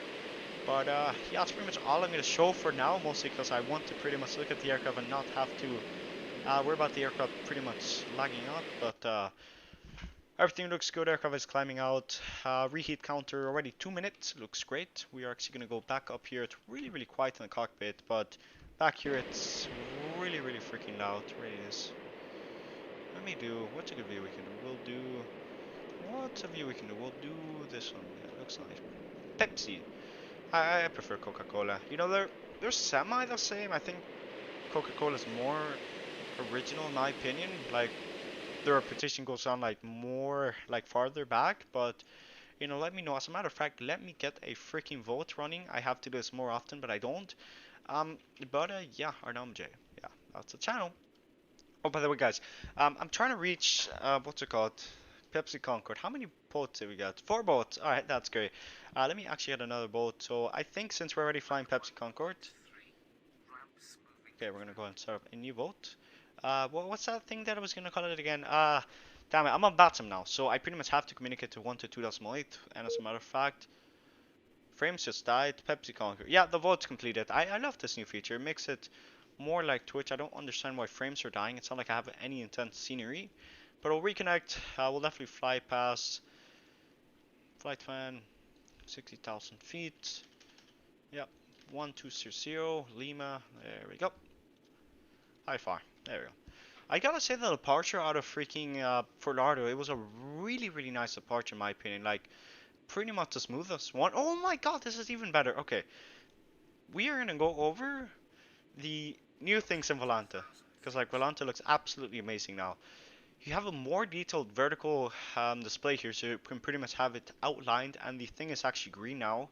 But yeah, that's pretty much all I'm gonna show for now, mostly because I want to pretty much look at the aircraft and not have to worry about the aircraft pretty much lagging out. But everything looks good. Aircraft is climbing out. Reheat counter already 2 minutes. Looks great. We are actually gonna go back up here. It's really quiet in the cockpit, but back here it's really freaking loud. It really is. Let me do. What's a good view we can do? We'll do. What's a view we can do? We'll do this one. Yeah, looks nice. Pepsi. I prefer Coca-Cola. You know, they're semi the same. I think Coca-Cola is more original in my opinion. Like their reputation goes on like more like farther back, but you know, let me know. As a matter of fact, let me get a freaking vote running. I have to do this more often, but I don't. But yeah, Arnam J. Yeah, that's the channel. Oh, by the way, guys, I'm trying to reach what's it called? Pepsi Concorde. How many boats have we got? 4 boats. All right, that's great. Let me actually get another boat. So I think since we're already flying Pepsi Concorde, okay, we're gonna go and set up a new boat. What's that thing that I was gonna call it again? Damn it, I'm on bottom now, so I pretty much have to communicate to 122.8. And as a matter of fact, frames just died. Pepsi Concorde. Yeah, the vote's completed. I love this new feature. It makes it more like Twitch. I don't understand why frames are dying. It's not like I have any intense scenery. But we'll reconnect. We'll definitely fly past flight fan, 60,000 feet. Yep, 1200 Lima. There we go. High far. There we go. I gotta say the departure out of freaking Fort Lauderdale, it was a really nice departure in my opinion. Like pretty much the smoothest one. Oh my god, this is even better. Okay, we are gonna go over the new things in Volante, because like Volante looks absolutely amazing now. You have a more detailed vertical display here, so you can pretty much have it outlined, and the thing is actually green now.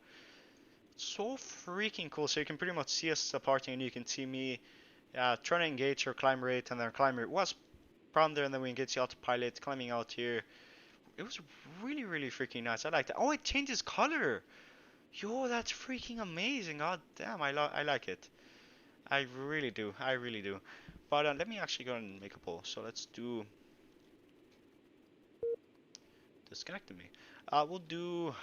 So freaking cool. So you can pretty much see us departing, and you can see me trying to engage our climb rate, and then our climb rate was from there, and then we engage the autopilot, climbing out here. It was really freaking nice. I liked it. Oh, it changes color. Yo, that's freaking amazing. God damn, I like it. I really do. I really do. But let me actually go and make a poll. So let's do. Disconnected me. We'll do.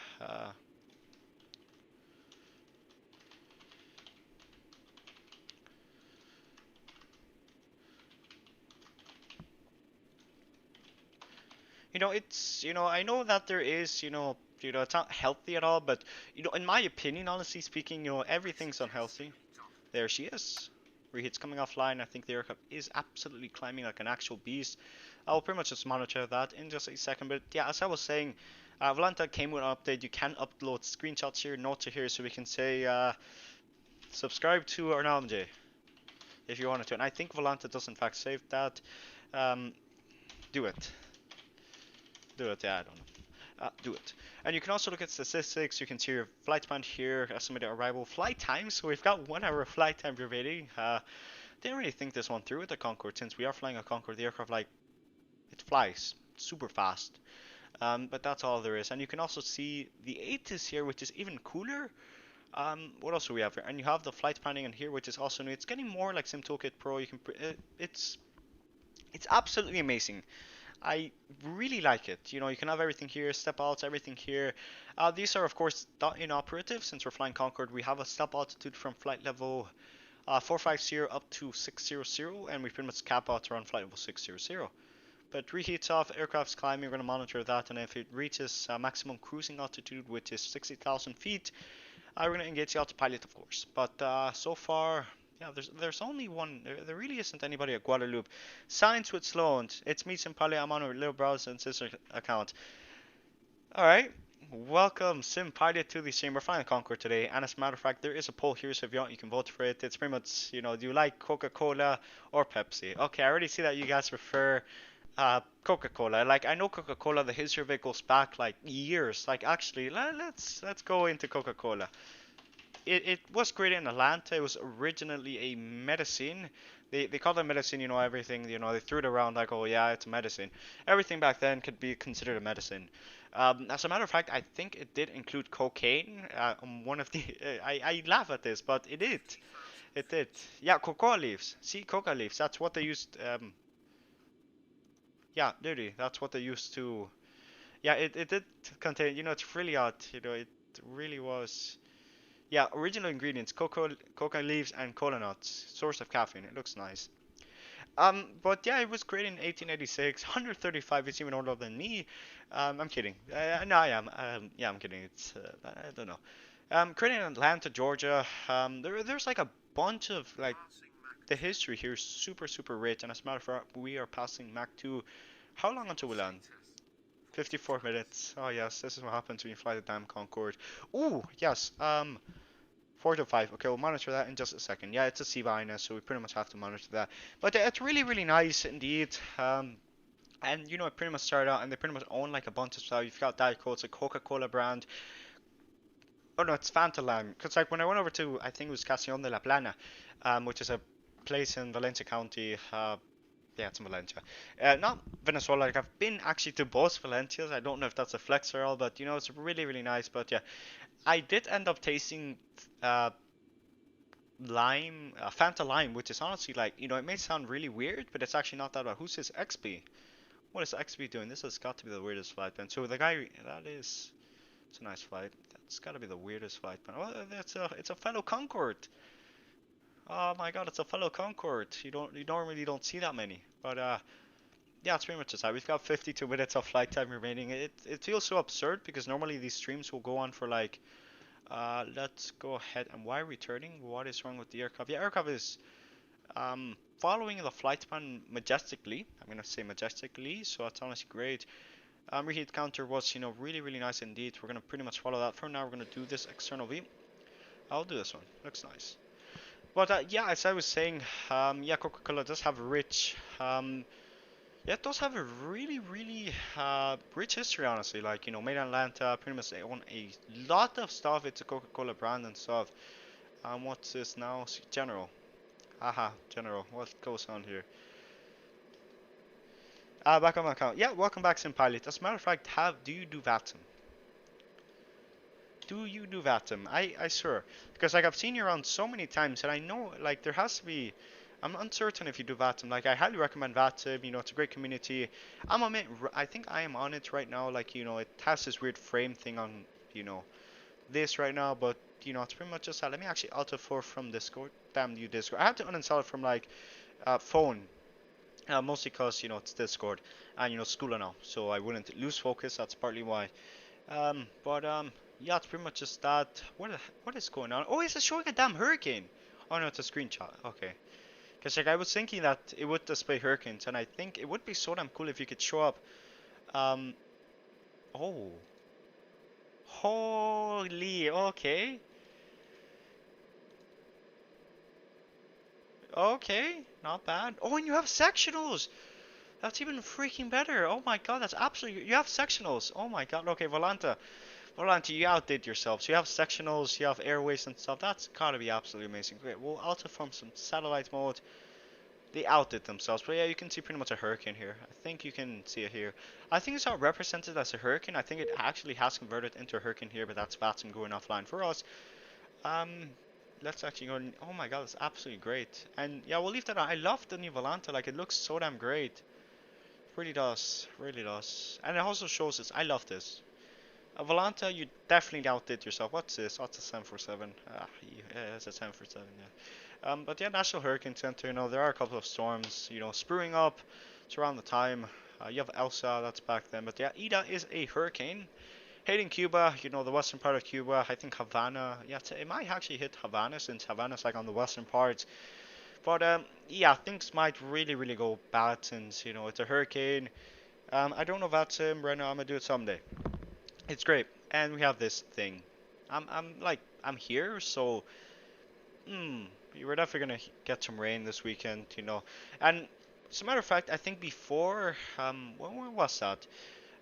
You know, it's, you know, I know that there is, it's not healthy at all, but, you know, in my opinion, honestly speaking, you know, everything's unhealthy. There she is. Reheat's coming offline. I think the aircraft is absolutely climbing like an actual beast. I'll pretty much just monitor that in just a second. But yeah, as I was saying, Volanta came with an update. You can upload screenshots here, notes here, so we can say subscribe to our J if you wanted to. And I think Volanta does in fact save that. Um, do it. Do it, yeah, I don't know. Do it. And you can also look at statistics. You can see your flight time here, estimated arrival flight time. So we've got 1 hour flight time remaining. Didn't really think this one through with the Concorde, since we are flying a Concorde. The aircraft, like, it flies super fast. But that's all there is. And you can also see the ATIS here, which is even cooler. What else do we have here? And you have the flight planning in here, which is also new. It's getting more like SimToolkit Pro. You can, it's absolutely amazing. I really like it. You know, you can have everything here, step outs, everything here. These are, of course, inoperative. Since we're flying Concorde, we have a step altitude from flight level 450 up to 600, and we pretty much cap out around flight level 600. But reheats off, aircraft's climbing, we're going to monitor that, and if it reaches maximum cruising altitude, which is 60,000 feet, we're going to engage the autopilot, of course. But so far, yeah, there's only one. There really isn't anybody at Guadeloupe. Science with Sloan. It's me, Simpali. I'm on a little browser and sister account. Alright. Welcome, Simpilot, to the stream. We're flying Concorde today, and as a matter of fact, there is a poll here, so if you want, you can vote for it. It's pretty much, you know, do you like Coca-Cola or Pepsi? Okay, I already see that you guys prefer Coca-Cola. Like, I know Coca-Cola, the history of it goes back like years. Like, actually, let's go into Coca-Cola. It was created in Atlanta. It was originally a medicine. They called it medicine, you know, everything, you know, they threw it around like, oh yeah, it's a medicine. Everything back then could be considered a medicine. As a matter of fact, I think it did include cocaine. One of the, I laugh at this, but it did. It did. Yeah, cocoa leaves. See, coca leaves. That's what they used. Yeah, literally, that's what they used to. Yeah, it did contain. You know, it's really odd. You know, it really was. Yeah, original ingredients: coca leaves and cola nuts. Source of caffeine. It looks nice. But yeah, it was created in 1886. 135. It's even older than me. I'm kidding. No, I am. Yeah, I'm kidding. It's I don't know. Created in Atlanta, Georgia. There's like a bunch of like the history here is super rich. And as a matter of fact, we are passing Mach 2. How long until we land? 54 minutes. Oh yes, this is what happens when you fly the damn Concorde. Ooh, yes. 4 to 5. Okay, we'll monitor that in just a second. Yeah, it's a C-, so we pretty much have to monitor that. But it's really nice indeed. And you know, it pretty much started out, and they pretty much own like a bunch of stuff. You've got Diet Coke, it's a Coca-Cola brand. Oh no, it's Fanta Lime. Cause like when I went over to, I think it was Castellón de la Plana, which is a place in Valencia County. Yeah, it's in Valencia. Not Venezuela. Like I've been actually to both Valencias. I don't know if that's a flex or all, but you know, it's really nice. But yeah, I did end up tasting lime, Fanta lime, which is honestly like, you know, it may sound really weird, but it's actually not that bad. Who says XP? What is XP doing? This has got to be the weirdest flight then. So the guy, it's a nice flight. That's got to be the weirdest flight. But well, it's a fellow Concorde. Oh my God, it's a fellow Concorde. You normally don't see that many. But yeah, it's pretty much just that. We've got 52 minutes of flight time remaining. It feels so absurd because normally these streams will go on for like. Let's go ahead. And why returning? What is wrong with the aircraft? Yeah, aircraft is following the flight plan majestically. I'm gonna say majestically, so that's honestly great. Reheat counter was, you know, really nice indeed. We're gonna pretty much follow that. For now, we're gonna do this external V. I'll do this one. Looks nice. But yeah, as I was saying, yeah, Coca-Cola does have a rich, yeah, it does have a really rich history, honestly. Like, you know, made in Atlanta, pretty much they own a lot of stuff. It's a Coca-Cola brand and stuff. What's this now? General. Haha, General. What goes on here? Back on my account. Yeah, welcome back, Simpilot. As a matter of fact, do you do VATSIM? Do you do VATSIM? I swear. Because, like, I've seen you around so many times, and I know, like, there has to be... I'm uncertain if you do VATSIM. Like, I highly recommend VATSIM. You know, it's a great community. I think I am on it right now. Like, you know, it has this weird frame thing on, you know, this right now. But, you know, it's pretty much just that. Let me actually alt F4 from Discord. Damn you, Discord. I have to uninstall it from, like, phone. Mostly because, you know, it's Discord. And, you know, school and all. So I wouldn't lose focus. That's partly why. Yeah, it's pretty much just that. What is going on? Oh, it's showing a damn hurricane. Oh no, it's a screenshot. Okay. Because like I was thinking that it would display hurricanes, and I think it would be so damn cool if you could show up. Oh. Holy, okay. Okay, not bad. Oh, and you have sectionals. That's even freaking better. Oh my god, that's absolutely. You have sectionals. Oh my god. Okay, Volante, you outdid yourself. So you have sectionals, you have airways and stuff. That's gotta be absolutely amazing. Great. We'll also form some satellite mode. They outdid themselves, but yeah, you can see pretty much a hurricane here. I think you can see it here. I think it's not represented as a hurricane. I think it actually has converted into a hurricane here, but that's Batson going offline for us. Um, let's actually go. Oh my god, it's absolutely great. And yeah, we'll leave that on. I love the new Volante. Like it looks so damn great. Really does, really does. And it also shows us. I love this. Volanta, you definitely outdid yourself. What's this? What's a 747? Yeah, it's a 747, yeah. But yeah, National Hurricane Center, there are a couple of storms, spruing up. It's around the time. You have Elsa, that's back then. But yeah, Ida is a hurricane. Hitting Cuba, the western part of Cuba. I think Havana. Yeah, it might actually hit Havana since Havana's like on the western part. But yeah, things might really, really go bad since, it's a hurricane. I don't know if that's him right now. I'm gonna do it someday. It's great, and we have this thing. I'm here, so hmm, we're definitely gonna get some rain this weekend. And as a matter of fact, I think before when was that?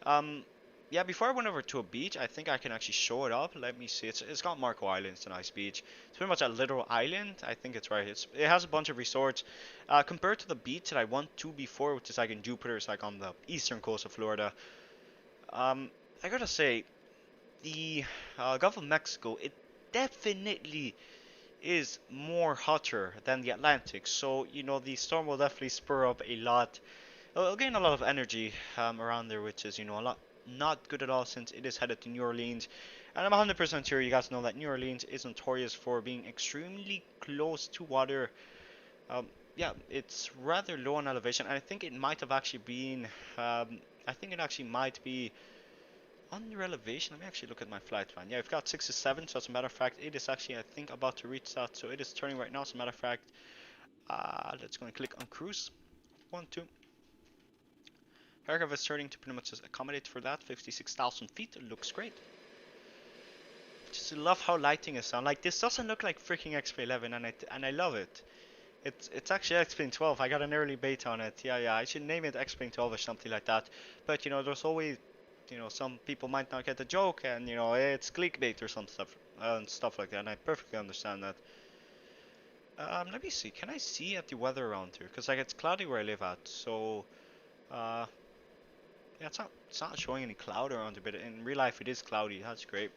Um, yeah, before I went over to a beach, I think I can actually show it up. Let me see. It's got Marco Island. It's a nice beach. It's pretty much a little island. I think it's right. It has a bunch of resorts. Compared to the beach that I went to before, which is like in Jupiter, it's like on the eastern coast of Florida. Um, I gotta say, the Gulf of Mexico, it definitely is more hotter than the Atlantic. So, the storm will definitely spur up a lot. It'll gain a lot of energy around there, which is, a lot not good at all since it is headed to New Orleans. And I'm 100% sure you guys know that New Orleans is notorious for being extremely close to water. Yeah, it's rather low on elevation. And I think it might have actually been, I think it actually might be under elevation. Let me actually look at my flight plan. Yeah, we've got 67, so as a matter of fact, it is actually, I think, about to reach that. So it is turning right now, as a matter of fact. Let's go and click on cruise. 1, 2. Aircraft is starting to pretty much just accommodate for that. 56,000 feet. It looks great. Just love how lighting is on. Like, this doesn't look like freaking XP11, and I love it. It's actually XPLANE-12. I got an early beta on it. Yeah, I should name it XPLANE-12 or something like that. But there's always some people might not get the joke, and it's clickbait or some stuff and stuff like that. And I perfectly understand that. Let me see. Can I see at the weather around here? Because like it's cloudy where I live at, so yeah, it's not showing any cloud around here, but in real life it is cloudy. That's great.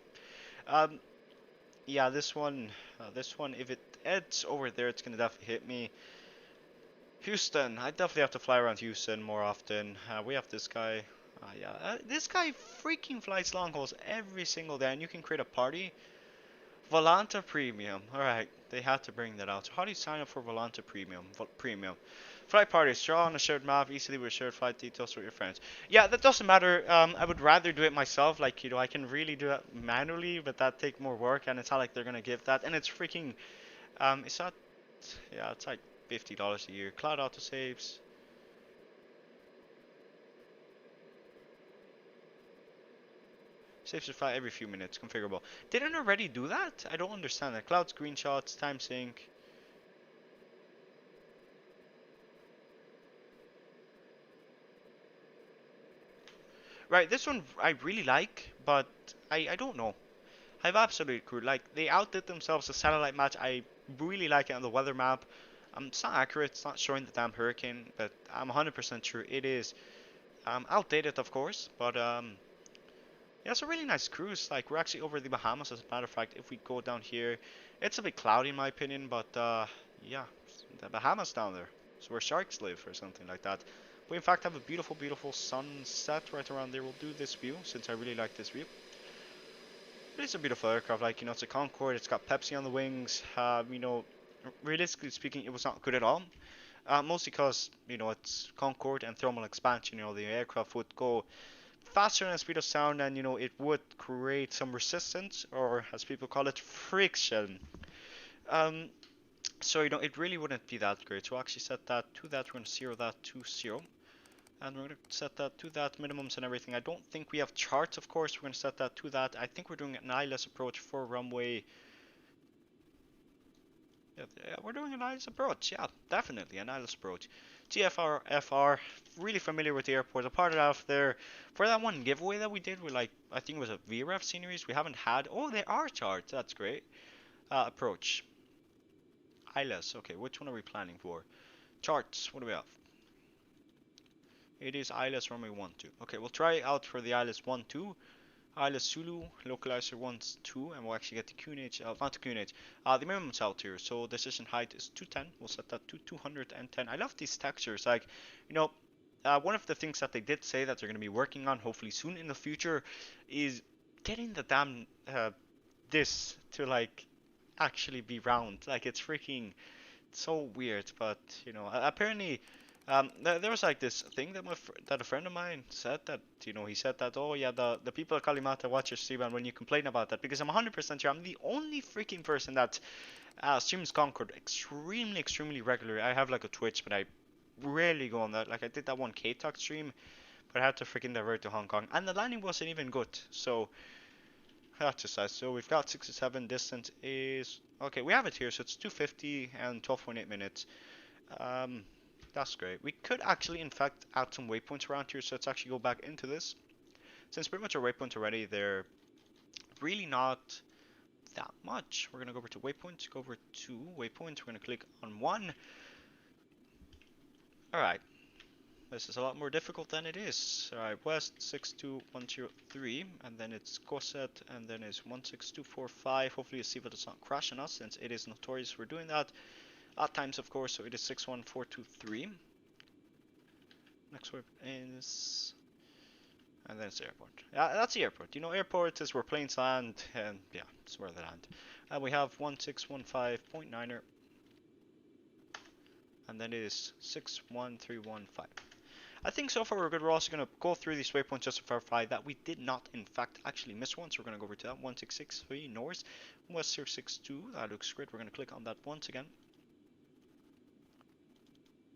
Um, yeah, this one, if it heads over there, it's gonna definitely hit me. Houston, I definitely have to fly around Houston more often. We have this guy. Yeah, this guy freaking flies long hauls every single day, and you can create a party. Volanta Premium. Alright, they had to bring that out. So how do you sign up for Volanta Premium? Premium. Flight parties. Draw on a shared map easily with shared flight details with your friends. Yeah, that doesn't matter. I would rather do it myself. Like, I can really do it manually, but that take more work, and it's not like they're gonna give that. And it's freaking, it's not, yeah, it's like $50 a year. Cloud autosaves. Saves your file every few minutes. Configurable. Didn't already do that? I don't understand that. Cloud screenshots, time sync. Right, this one I really like, but I don't know. I've absolutely screwed. Like, they outdid themselves. The satellite match, I really like it on the weather map. It's not accurate. It's not showing the damn hurricane, but I'm 100% sure it is. Outdated, of course, but yeah, it's a really nice cruise. Like, we're actually over the Bahamas, as a matter of fact. If we go down here, it's a bit cloudy in my opinion, but yeah, the Bahamas down there. It's where sharks live or something like that. We in fact have a beautiful, beautiful sunset right around there. We'll do this view since I really like this view. But it's a beautiful aircraft. Like, it's a Concorde. It's got Pepsi on the wings. Realistically speaking, it was not good at all. Mostly because, it's Concorde and thermal expansion. The aircraft would go faster than the speed of sound, and it would create some resistance, or as people call it, friction. Um, so it really wouldn't be that great. So we'll actually set that to that. We're gonna 0 that to 0. And we're going to set that to that, minimums and everything. I don't think we have charts, of course. We're going to set that to that. I think we're doing an ILS approach for runway. Yeah, we're doing an ILS approach. Yeah, definitely an ILS approach. GFR, FR, really familiar with the airport. A part of that there, for that one giveaway that we did with like, I think it was a VREF series, we haven't had, oh, there are charts. That's great. Approach. ILS, okay, which one are we planning for? Charts, what do we have? It is ILS runway 12. Okay, we'll try out for the ILS 12. ILS Zulu, localizer 1-2, and we'll actually get the QNH, not the QNH, the minimum out here. So decision height is 210. We'll set that to 210. I love these textures. Like, you know, one of the things that they did say that they're going to be working on, hopefully soon in the future, is getting the damn this to like actually be round. Like, it's freaking so weird, but you know, apparently, there was like this thing that that a friend of mine said that, you know, he said that, oh yeah, the people at Kalimata watch your stream, and when you complain about that, because I'm 100% sure I'm the only freaking person that streams Concorde extremely regularly. I have like a Twitch, but I rarely go on that. Like I did that one K-Talk stream, but I had to freaking divert to Hong Kong, and the landing wasn't even good. So that's just that. So we've got 67. Distance is okay. We have it here, so it's 250 and 12.8 minutes. That's great. We could actually, in fact, add some waypoints around here. So let's actually go back into this. Since pretty much our waypoints already, they're really not that much. We're gonna go over to waypoints. Go over to waypoints. We're gonna click on one. All right. This is a lot more difficult than it is. Alright, west 62103, and then it's Cosset, and then it's 16245. Hopefully you see that it's not crashing us, since it is notorious for doing that. At times, of course, so it is 61423. Next web is... and then it's the airport. Yeah, that's the airport. You know, airport is where planes land, and yeah, it's where they land. And we have 1615.9er, and then it is 61315. I think so far we're good. We're also going to go through these waypoints just to verify that we did not, in fact, actually miss one. So we're going to go over to that 1663 north, west 062. That looks great. We're going to click on that once again.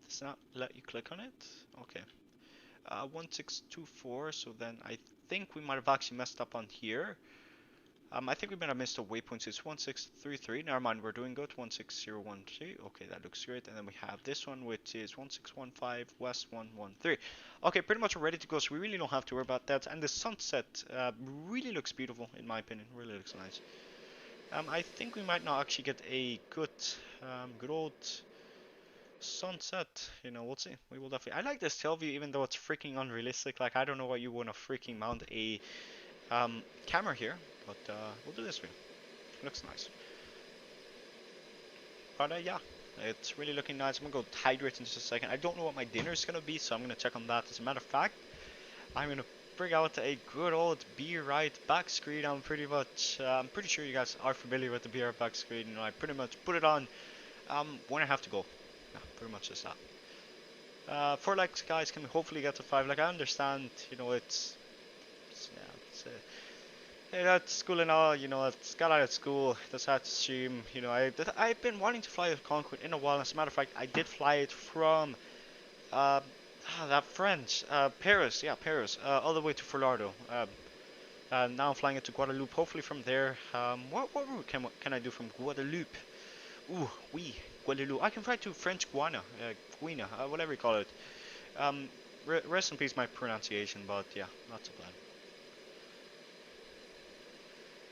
Does not let you click on it? Okay. 1624. So then I think we might have actually messed up on here. I think we might have missed a waypoint. It's 1633. Never mind, we're doing good. 16013. Okay, that looks great. And then we have this one, which is 1615 west 113. Okay, pretty much we're ready to go, so we really don't have to worry about that. And the sunset really looks beautiful, in my opinion. Really looks nice. I think we might not actually get a good old sunset. You know, we'll see. We will definitely. I like this tail view, even though it's freaking unrealistic. Like, I don't know why you want to freaking mount a camera here, but we'll do this view. Looks nice. But yeah, it's really looking nice. I'm gonna go hydrate in just a second. I don't know what my dinner is gonna be, so I'm gonna check on that. As a matter of fact, I'm gonna bring out a good old Be Right back screen. I'm pretty sure you guys are familiar with the Be Right back screen. You know, I pretty much put it on when I have to go. Yeah, pretty much just that. 4 likes, guys, can hopefully get to 5. Like, I understand, you know, it's that's school and all, you know, it's got out of school, just had to stream, you know, I've been wanting to fly with Concorde in a while. As a matter of fact, I did fly it from, that French, Paris, yeah, Paris, all the way to Florida. Now I'm flying it to Guadeloupe, hopefully from there. What route can I do from Guadeloupe? Ooh, oui, Guadeloupe. I can fly to French Guiana, whatever you call it. Rest in peace my pronunciation, but yeah, that's a plan.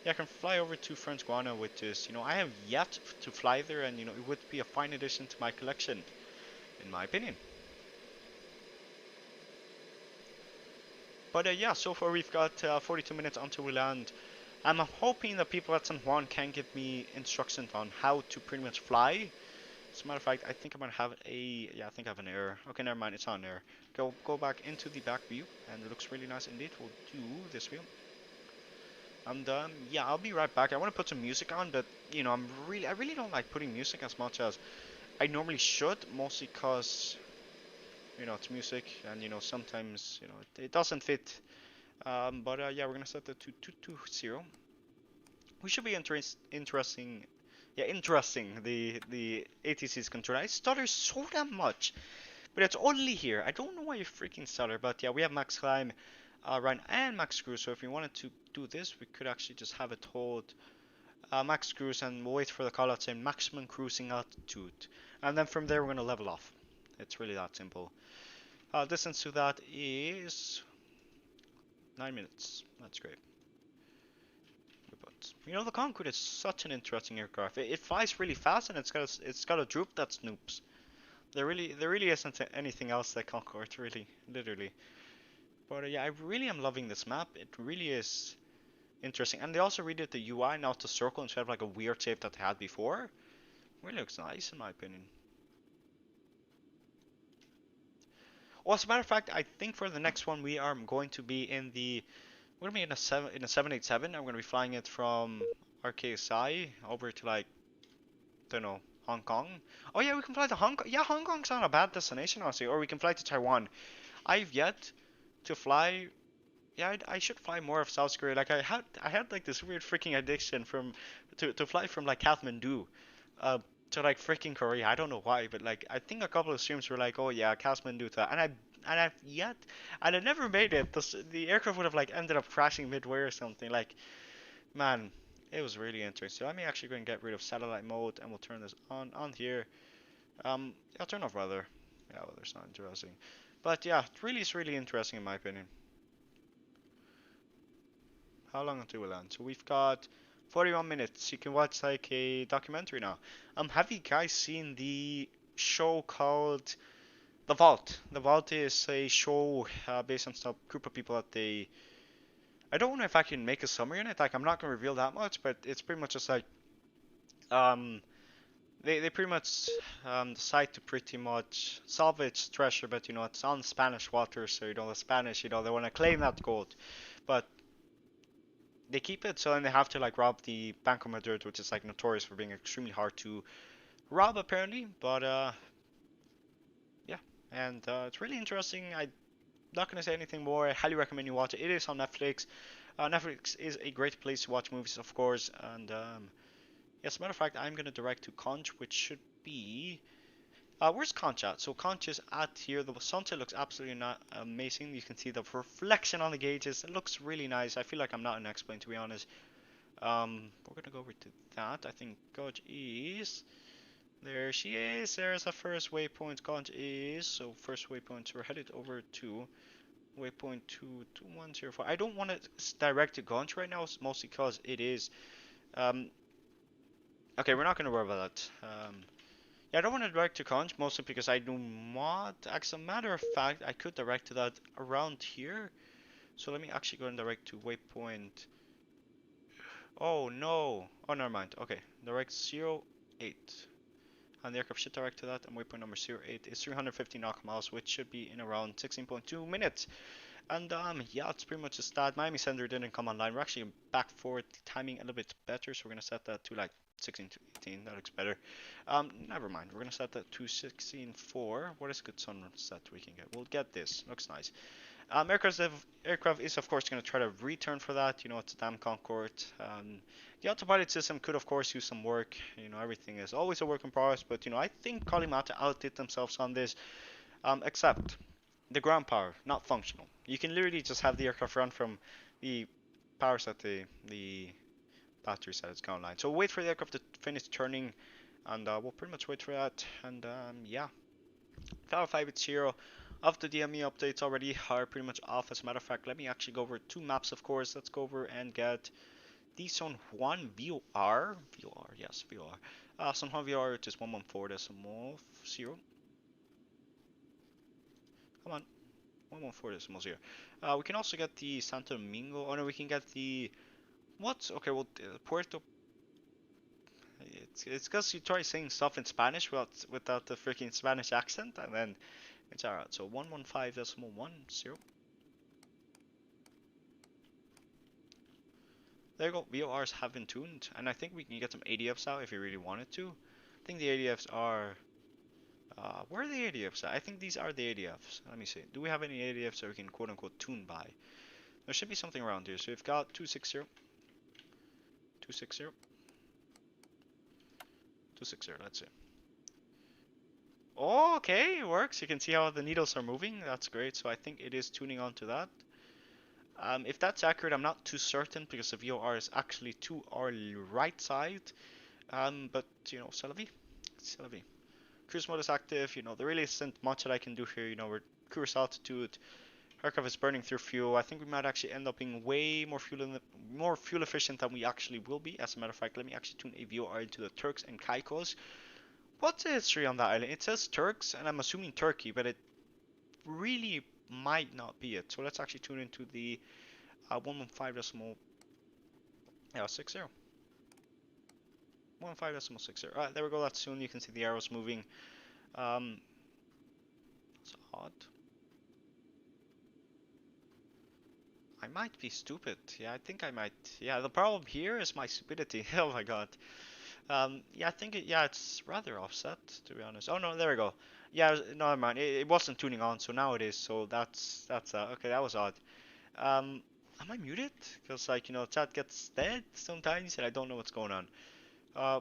Yeah, I can fly over to French Guiana, which is, you know, I have yet to fly there, and, you know, it would be a fine addition to my collection, in my opinion. But yeah, so far we've got 42 minutes until we land. I'm hoping that people at San Juan can give me instructions on how to pretty much fly. As a matter of fact, I think I'm gonna have I think I have an error. Okay, never mind, it's on error. Go back into the back view, and it looks really nice indeed. We'll do this view. I'm done. Yeah, I'll be right back. I want to put some music on, but you know, I really don't like putting music as much as I normally should, mostly because, you know, it's music, and you know, sometimes, you know, it doesn't fit. But yeah, we're gonna set that to 220. We should be interesting. Yeah, interesting. The ATC's control. I stutter so damn much But it's only here. I don't know why you freaking stutter, but yeah, we have max climb, run, and max cruise. So if we wanted to do this, we could actually just have it hold max cruise and we'll wait for the callout saying maximum cruising altitude. And then from there, we're going to level off. It's really that simple. Distance to that is 9 minutes. That's great. But you know, the Concorde is such an interesting aircraft. It flies really fast and it's got a droop that snoops. There really isn't anything else like Concorde, really, literally. But yeah, I really am loving this map. It really is interesting. And they also redid the UI, now it's a circle instead of like a weird shape that they had before. Really looks nice in my opinion. Well, as a matter of fact, I think for the next one we are going to be in the we're gonna be in a 787. I'm gonna be flying it from RKSI over to like don't know Hong Kong. Oh yeah, we can fly to Hong Kong. Yeah, Hong Kong's not a bad destination honestly. Or we can fly to Taiwan. I've yet to fly. Yeah, I should fly more of South Korea. Like I had like this weird freaking addiction to fly from like Kathmandu, uh, to like freaking Korea. I don't know why, but like I think a couple of streams were like, oh yeah, Kathmandu to that, and I never made it. The aircraft would have like ended up crashing midway or something. Like man, it was really interesting. So let me actually go and get rid of satellite mode, and we'll turn this on here. I'll turn off weather. Yeah, weather's not interesting, but yeah, it's really interesting in my opinion. How long until we land? So we've got 41 minutes. You can watch like a documentary now. Have you guys seen the show called The Vault? The Vault is a show based on some group of people that they. I don't know if I can make a summary on it. Like I'm not gonna reveal that much, but it's pretty much just like um they pretty much decide to pretty much salvage treasure, but you know it's on Spanish waters, so you know the Spanish, you know they want to claim that gold, but they keep it, so then they have to like rob the Banco Madrid, which is like notorious for being extremely hard to rob apparently. But yeah, and it's really interesting. I'm not gonna say anything more. I highly recommend you watch it. It is on Netflix. Netflix is a great place to watch movies, of course. And yeah, as a matter of fact, I'm gonna direct to Conch, which should be. Where's Conch at? So Conch is at here. The sunset looks absolutely not amazing. You can see the reflection on the gauges. It looks really nice. I feel like I'm not an X-Plane to be honest. We're gonna go over to that. I think Conch is. There she is. There's the first waypoint. Conch is. So first waypoint. We're headed over to waypoint 22104. I don't want to direct to Conch right now, mostly because it is. Um, okay, we're not gonna worry about that. Yeah, I don't want to direct to Conch, mostly because I do not. As a matter of fact, I could direct to that around here. So let me actually go and direct to waypoint. Oh no. Oh, never mind. Okay, direct 08. And the aircraft should direct to that. And waypoint number 08 is 350 nautical miles, which should be in around 16.2 minutes. And yeah, it's pretty much just that. Miami Center didn't come online. We're actually back forward timing a little bit better, so we're gonna set that to like 16 to 18. That looks better. Never mind. We're gonna set that to 16.4. What is good sunset we can get? We'll get this. Looks nice. Aircraft is of course gonna try to return for that. You know, it's a damn Concorde. The autopilot system could of course use some work. You know, everything is always a work in progress. But you know, I think Kalimata outdid themselves on this. Except the ground power, not functional. You can literally just have the aircraft run from the power set the battery set it's gone online. So we'll wait for the aircraft to finish turning, and we'll pretty much wait for that. And yeah, Tower 580 of the DME updates already are pretty much off. As a matter of fact, let me actually go over two maps. Of course, let's go over and get the San Juan VOR. VOR, yes, VOR. San Juan VOR, which is 114.0. Come on. 114.0. We can also get the Santo Domingo. Oh no, we can get the what? Okay, well, Puerto. It's because you try saying stuff in Spanish without the freaking Spanish accent, and then it's alright. So 115.10. There you go. VORs have been tuned, and I think we can get some ADFs out if you really wanted to. I think the ADFs are. Where are the ADFs at? I think these are the ADFs. Let me see. Do we have any ADFs that we can quote unquote tune by? There should be something around here. So we've got 260. 260. 260, let's see. Oh, okay, it works. You can see how the needles are moving. That's great. So I think it is tuning on to that. If that's accurate, I'm not too certain because the VOR is actually to our right side. But you know, c'est la vie. C'est la vie. Cruise mode is active. You know, there really isn't much that I can do here. You know, we're cruise altitude. Aircraft is burning through fuel. I think we might actually end up being way more fuel efficient than we actually will be. As a matter of fact, let me actually tune a VOR into the Turks and Caicos. What's the history on that island? It says Turks, and I'm assuming Turkey, but it really might not be it. So let's actually tune into the 115 decimal 60. 115 decimal 60. Alright, there we go. That's soon. You can see the arrows moving. Um, it's odd. I might be stupid. Yeah, I think I might. Yeah, the problem here is my stupidity. Oh my god. Yeah, I think yeah, it's rather offset to be honest. Oh no, there we go. Yeah, no, never mind. It wasn't tuning on, so now it is. So that's okay. That was odd. Am I muted? Because like you know, chat gets dead sometimes, and I don't know what's going on.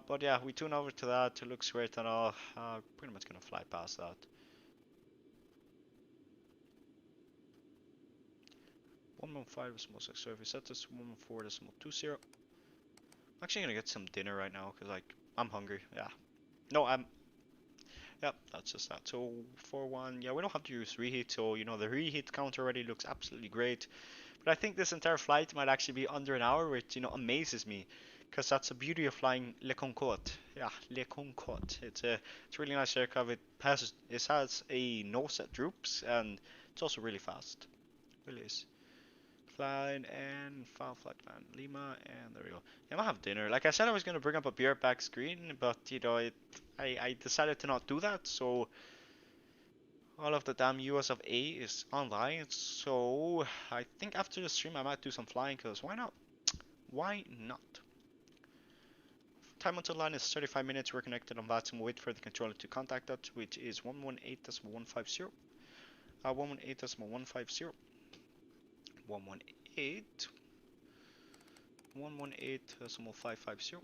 But yeah, we tune over to that. It looks great and all. Pretty much gonna fly past that. 115 decimal 6. So if we set this to 114 decimal 20, I'm actually gonna get some dinner right now because like I'm hungry. Yeah. No, I'm. Yep, that's just that. So 4-1. Yeah, we don't have to use reheat. So you know the reheat count already looks absolutely great. But I think this entire flight might actually be under an hour, which you know amazes me, because that's the beauty of flying Le Concorde. Yeah, Le Concorde. It's a really nice aircraft. It has a nose that droops, and it's also really fast. It really is. Flying and file flight man Lima, and there we go. Yeah, I'm gonna have dinner. Like I said, I was gonna bring up a beer back screen, but you know I decided to not do that. So all of the damn US of A is online, so I think after the stream I might do some flying, because why not? Why not? Time until line is 35 minutes. We're connected on that, and we'll wait for the controller to contact us, which is 118.150. 118.150. 118. 118.550.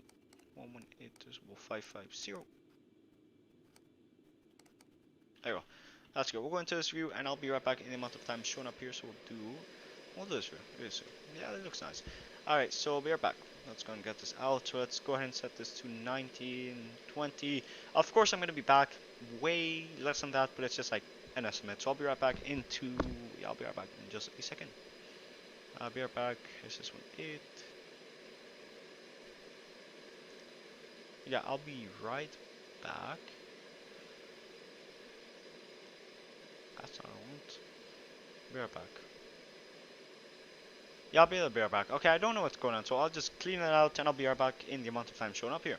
118.550. There you go. That's good. We'll go into this view, and I'll be right back in the amount of time shown up here. So we'll do this view. Yeah, it looks nice. Alright, so we'll be right back. Let's go and get this out. So let's go ahead and set this to 19, 20. Of course, I'm going to be back way less than that, but it's just like an estimate. So I'll be right back yeah, I'll be right back in just a second. I'll be right back. Is this one 8? Yeah, I'll be right back. That's not what I want. Be right back. Yeah, I'll be right back. Okay, I don't know what's going on, so I'll just clean it out and I'll be right back in the amount of time shown up here.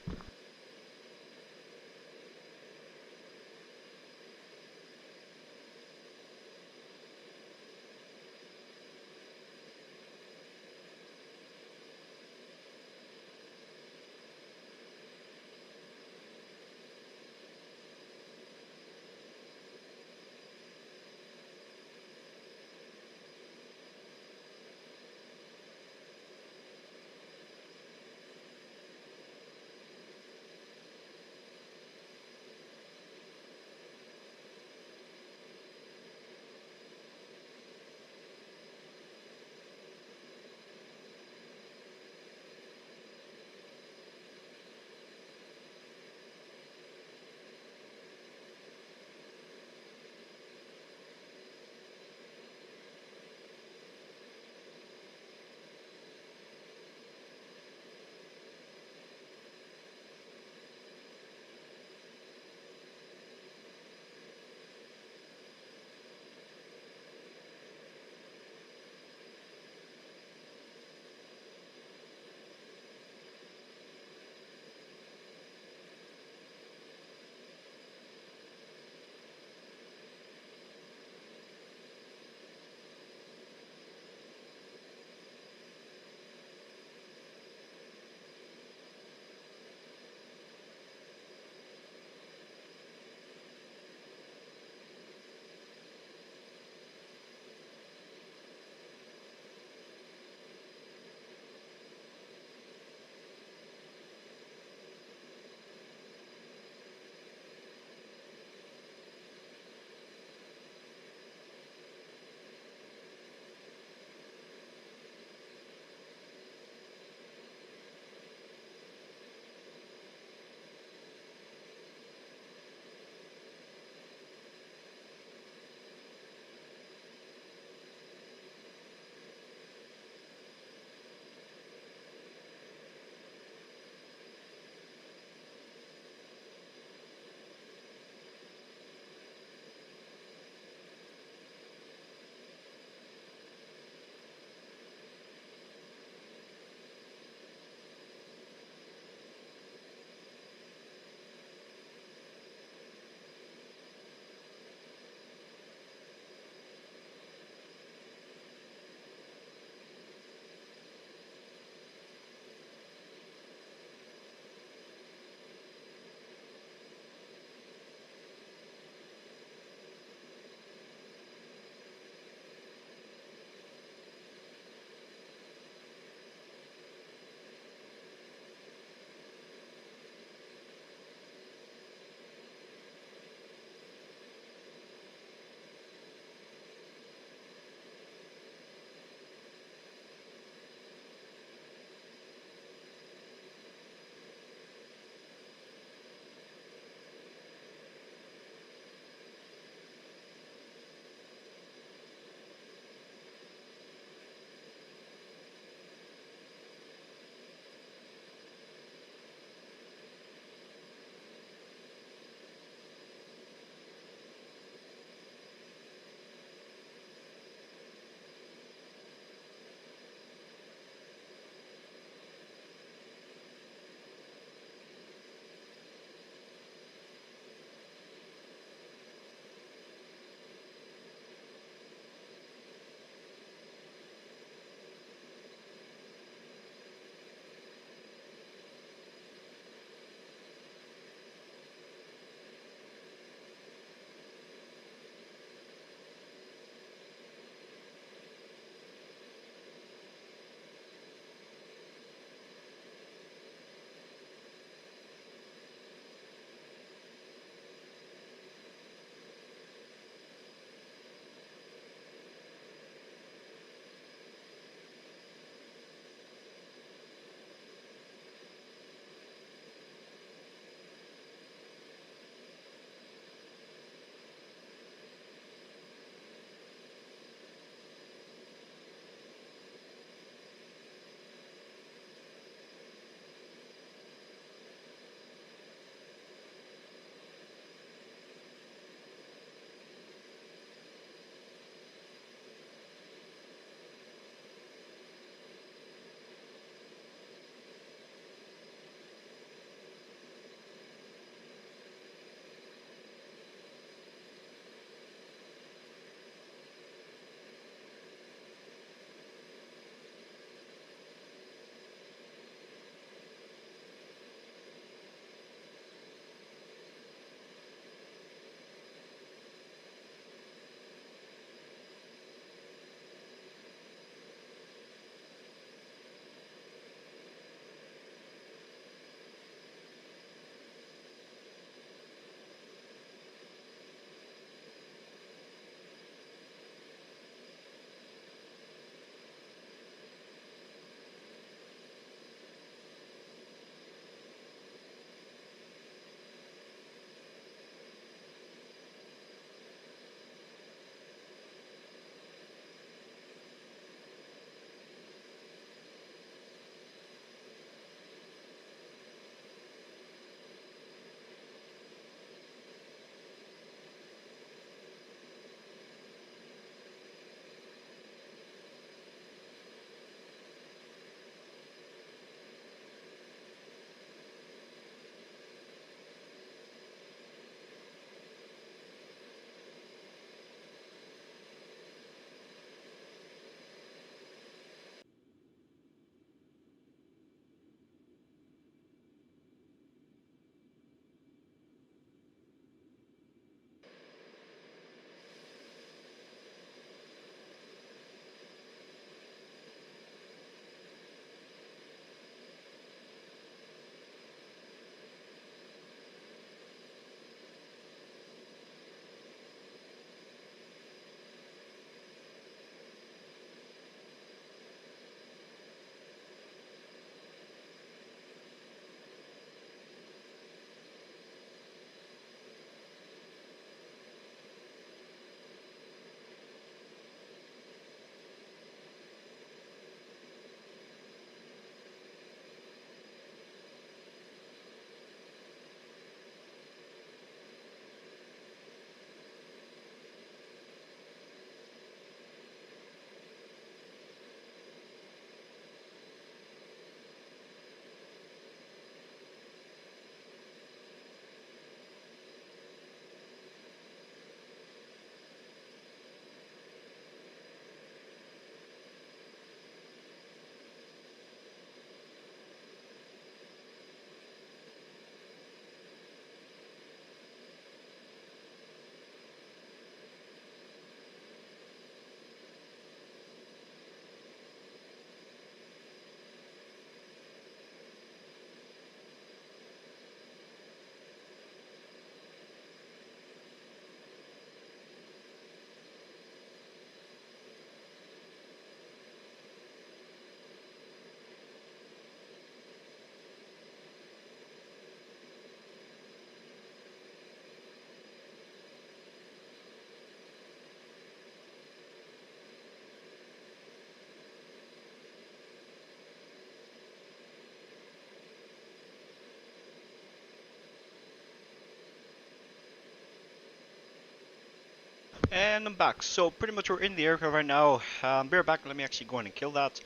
And I'm back. So pretty much we're in the aircraft right now. Bear back. Let me actually go in and kill that.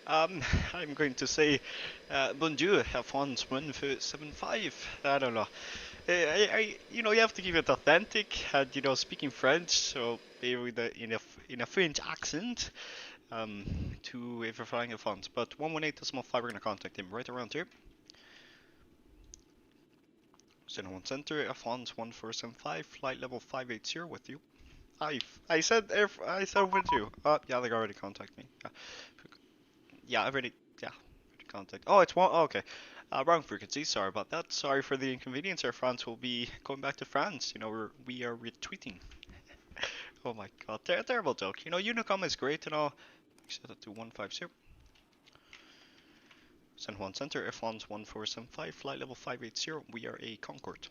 Um, I'm going to say bonjour, Alphonse 1475. I don't know. You know, you have to keep it authentic, and you know, speaking French, so maybe with in a French accent. To if you're flying Alphonse, but 118.5, we're gonna contact him right around here. Center 1 Center, Alphonse 1475, flight level 580 with you. I said with you. Yeah, they already contacted me. Yeah, I already, yeah, already contact. Oh, it's one, oh, okay. Wrong frequency, sorry about that. Sorry for the inconvenience. Air France will be going back to France. You know, we are retweeting. Oh my god, terrible joke. You know, Unicom is great and all. Set it to 150. San Juan Center, F1's 1475, flight level 580. We are a Concorde.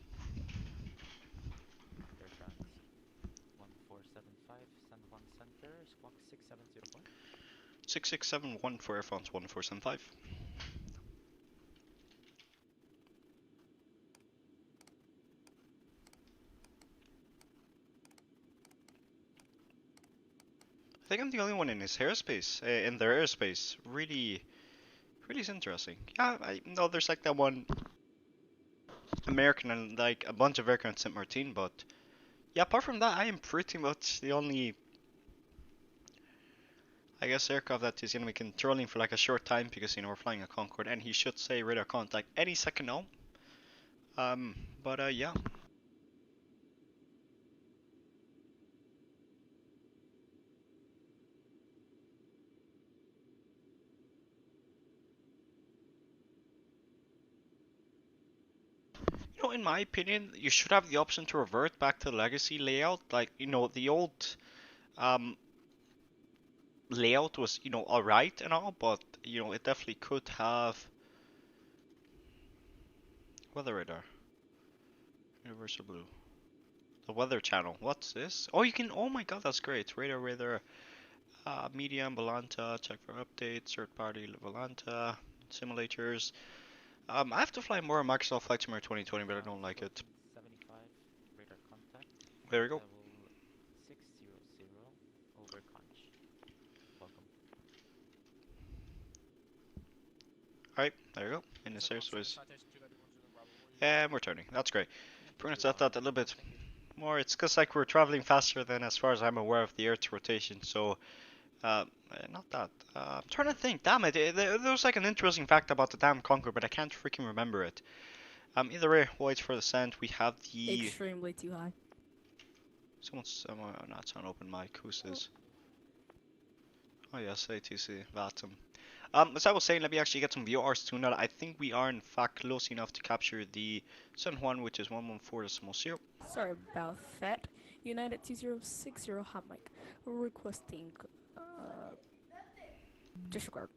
Air France 1475, San Juan Center, squawk 6704. 6671 for Air France 1475. I think I'm the only one in his airspace, in their airspace. Really is interesting. Yeah, I know there's like that one American and like a bunch of aircraft in Saint Martin, but yeah, apart from that, I am pretty much the only, I guess, aircraft that is gonna be controlling for like a short time because you know we're flying a Concorde and he should say radar contact any second now. But yeah. You know, in my opinion, you should have the option to revert back to the legacy layout. Like, you know, the old um, layout was, you know, alright and all, but, you know, it definitely could have weather radar. Universal blue. The weather channel. What's this? Oh, you can, oh my god, that's great. Radar, medium, Volanta, check for updates, third party Volanta, simulators. I have to fly more Microsoft Flight Simulator 2020, but I don't like it. 75, radar contact. There we go. Level 600, over conch. Welcome. Alright, there you go. In this airspace. And we're turning. That's great. We're gonna set that a little bit more. It's because like we're traveling faster than, as far as I'm aware, of the Earth's rotation. So, not that. I'm trying to think. Damn it! There was like an interesting fact about the damn Concorde, but I can't freaking remember it. Either way, wait for the descent. We have the. Extremely too high. Someone's. No, it's on open mic. Who's this? Oh yes, ATC. Vatum. As I was saying, let me actually get some VORs tuned out. I think we are in fact close enough to capture the San Juan, which is 114.0. Sorry about that. United 2060 hot mic. Requesting disregard.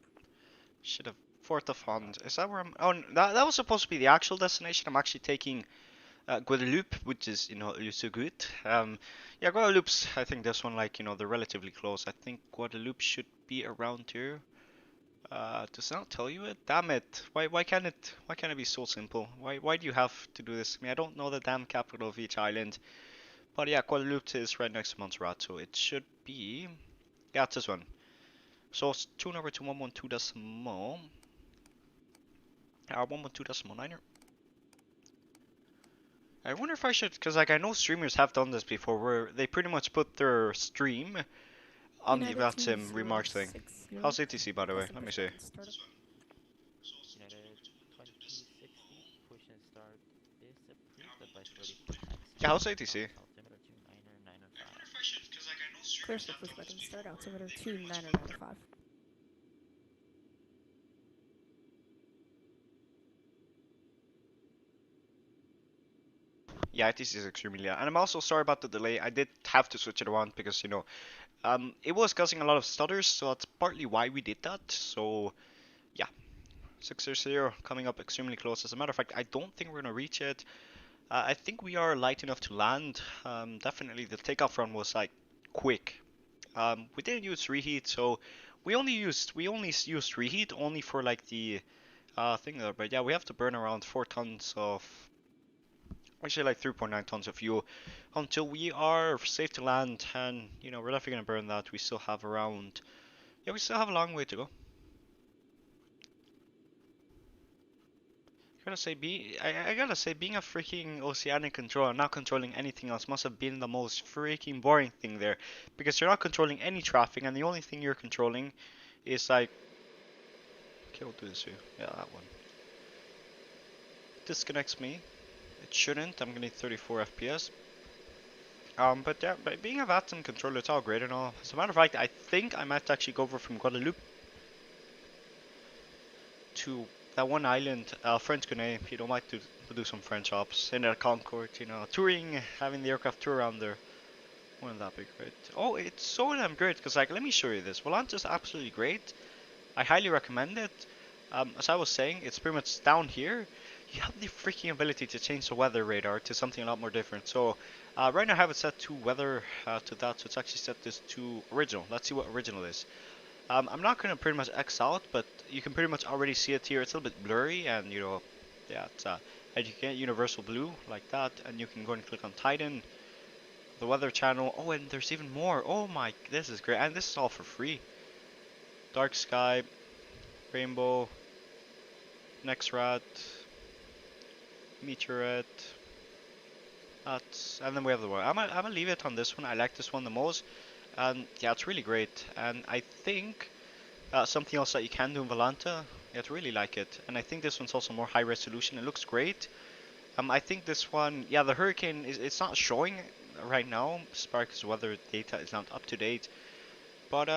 Should have fourth of Hond. Is that where I'm? Oh, that was supposed to be the actual destination. I'm actually taking Guadeloupe, which is, you know, so good. Yeah, Guadeloupe's. I think this one, like, you know, they're relatively close. I think Guadeloupe should be around here. Does it not tell you it? Damn it! Why can't it be so simple? Why do you have to do this to me? I don't know the damn capital of each island. But yeah, Guadeloupe is right next to Montserrat, so it should be. Yeah, it's this one. So it's tune over to 112 decimal. 112 decimal 9er. I wonder if I should, because like I know streamers have done this before, where they pretty much put their stream on the VATSIM remarks thing. How's ATC, by the way? Let me see. United 2060, push and start is approved by 34 taxi. Yeah, how's ATC? Altimeter 29995. Clear for pushback and start. Altimeter 29995. Yeah, ATC is extremely loud. And I'm also sorry about the delay. I did have to switch it around because, you know, it was causing a lot of stutters, so that's partly why we did that. So, yeah. 600 coming up extremely close. As a matter of fact, I don't think we're going to reach it. I think we are light enough to land. Definitely the takeoff run was like quick. We didn't use reheat, so we only used reheat only for like the thing there. But yeah, we have to burn around 4 tons of actually like 3.9 tons of fuel until we are safe to land, and you know we're definitely gonna burn that. We still have around, yeah, we still have a long way to go. I gotta say, being a freaking oceanic controller, not controlling anything else, must have been the most freaking boring thing there, because you're not controlling any traffic, and the only thing you're controlling is like, okay, we'll do this here. Yeah, that one. Disconnects me. It shouldn't. I'm gonna need 34 FPS. But yeah, but being a VATSIM controller, it's all great and all. As a matter of fact, I think I might actually go over from Guadeloupe to that one island, French Concorde. You know, might do some French ops in a Concorde. You know, touring, having the aircraft tour around there. Wouldn't that be great? Oh, it's so damn great. Cause like, let me show you this. Volante's absolutely great. I highly recommend it. As I was saying, it's pretty much down here. You have the freaking ability to change the weather radar to something a lot more different. So right now I have it set to weather to that, so it's actually set this to original. Let's see what original is. I'm not gonna pretty much X out, but you can pretty much already see it here. It's a little bit blurry, and you know, yeah, it's and you can get universal blue like that, and you can go and click on Titan, the weather channel. Oh, and there's even more. Oh my, this is great, and this is all for free. Dark sky, rainbow, Nexrat, meteorite. That's, and then we have the one. I'm gonna leave it on this one. I like this one the most, and yeah, it's really great. And I think something else that you can do in Volanta, yeah, I really like it. And I think this one's also more high resolution. It looks great. I think this one, yeah, the hurricane is it's not showing right now. Spark's weather data is not up to date, but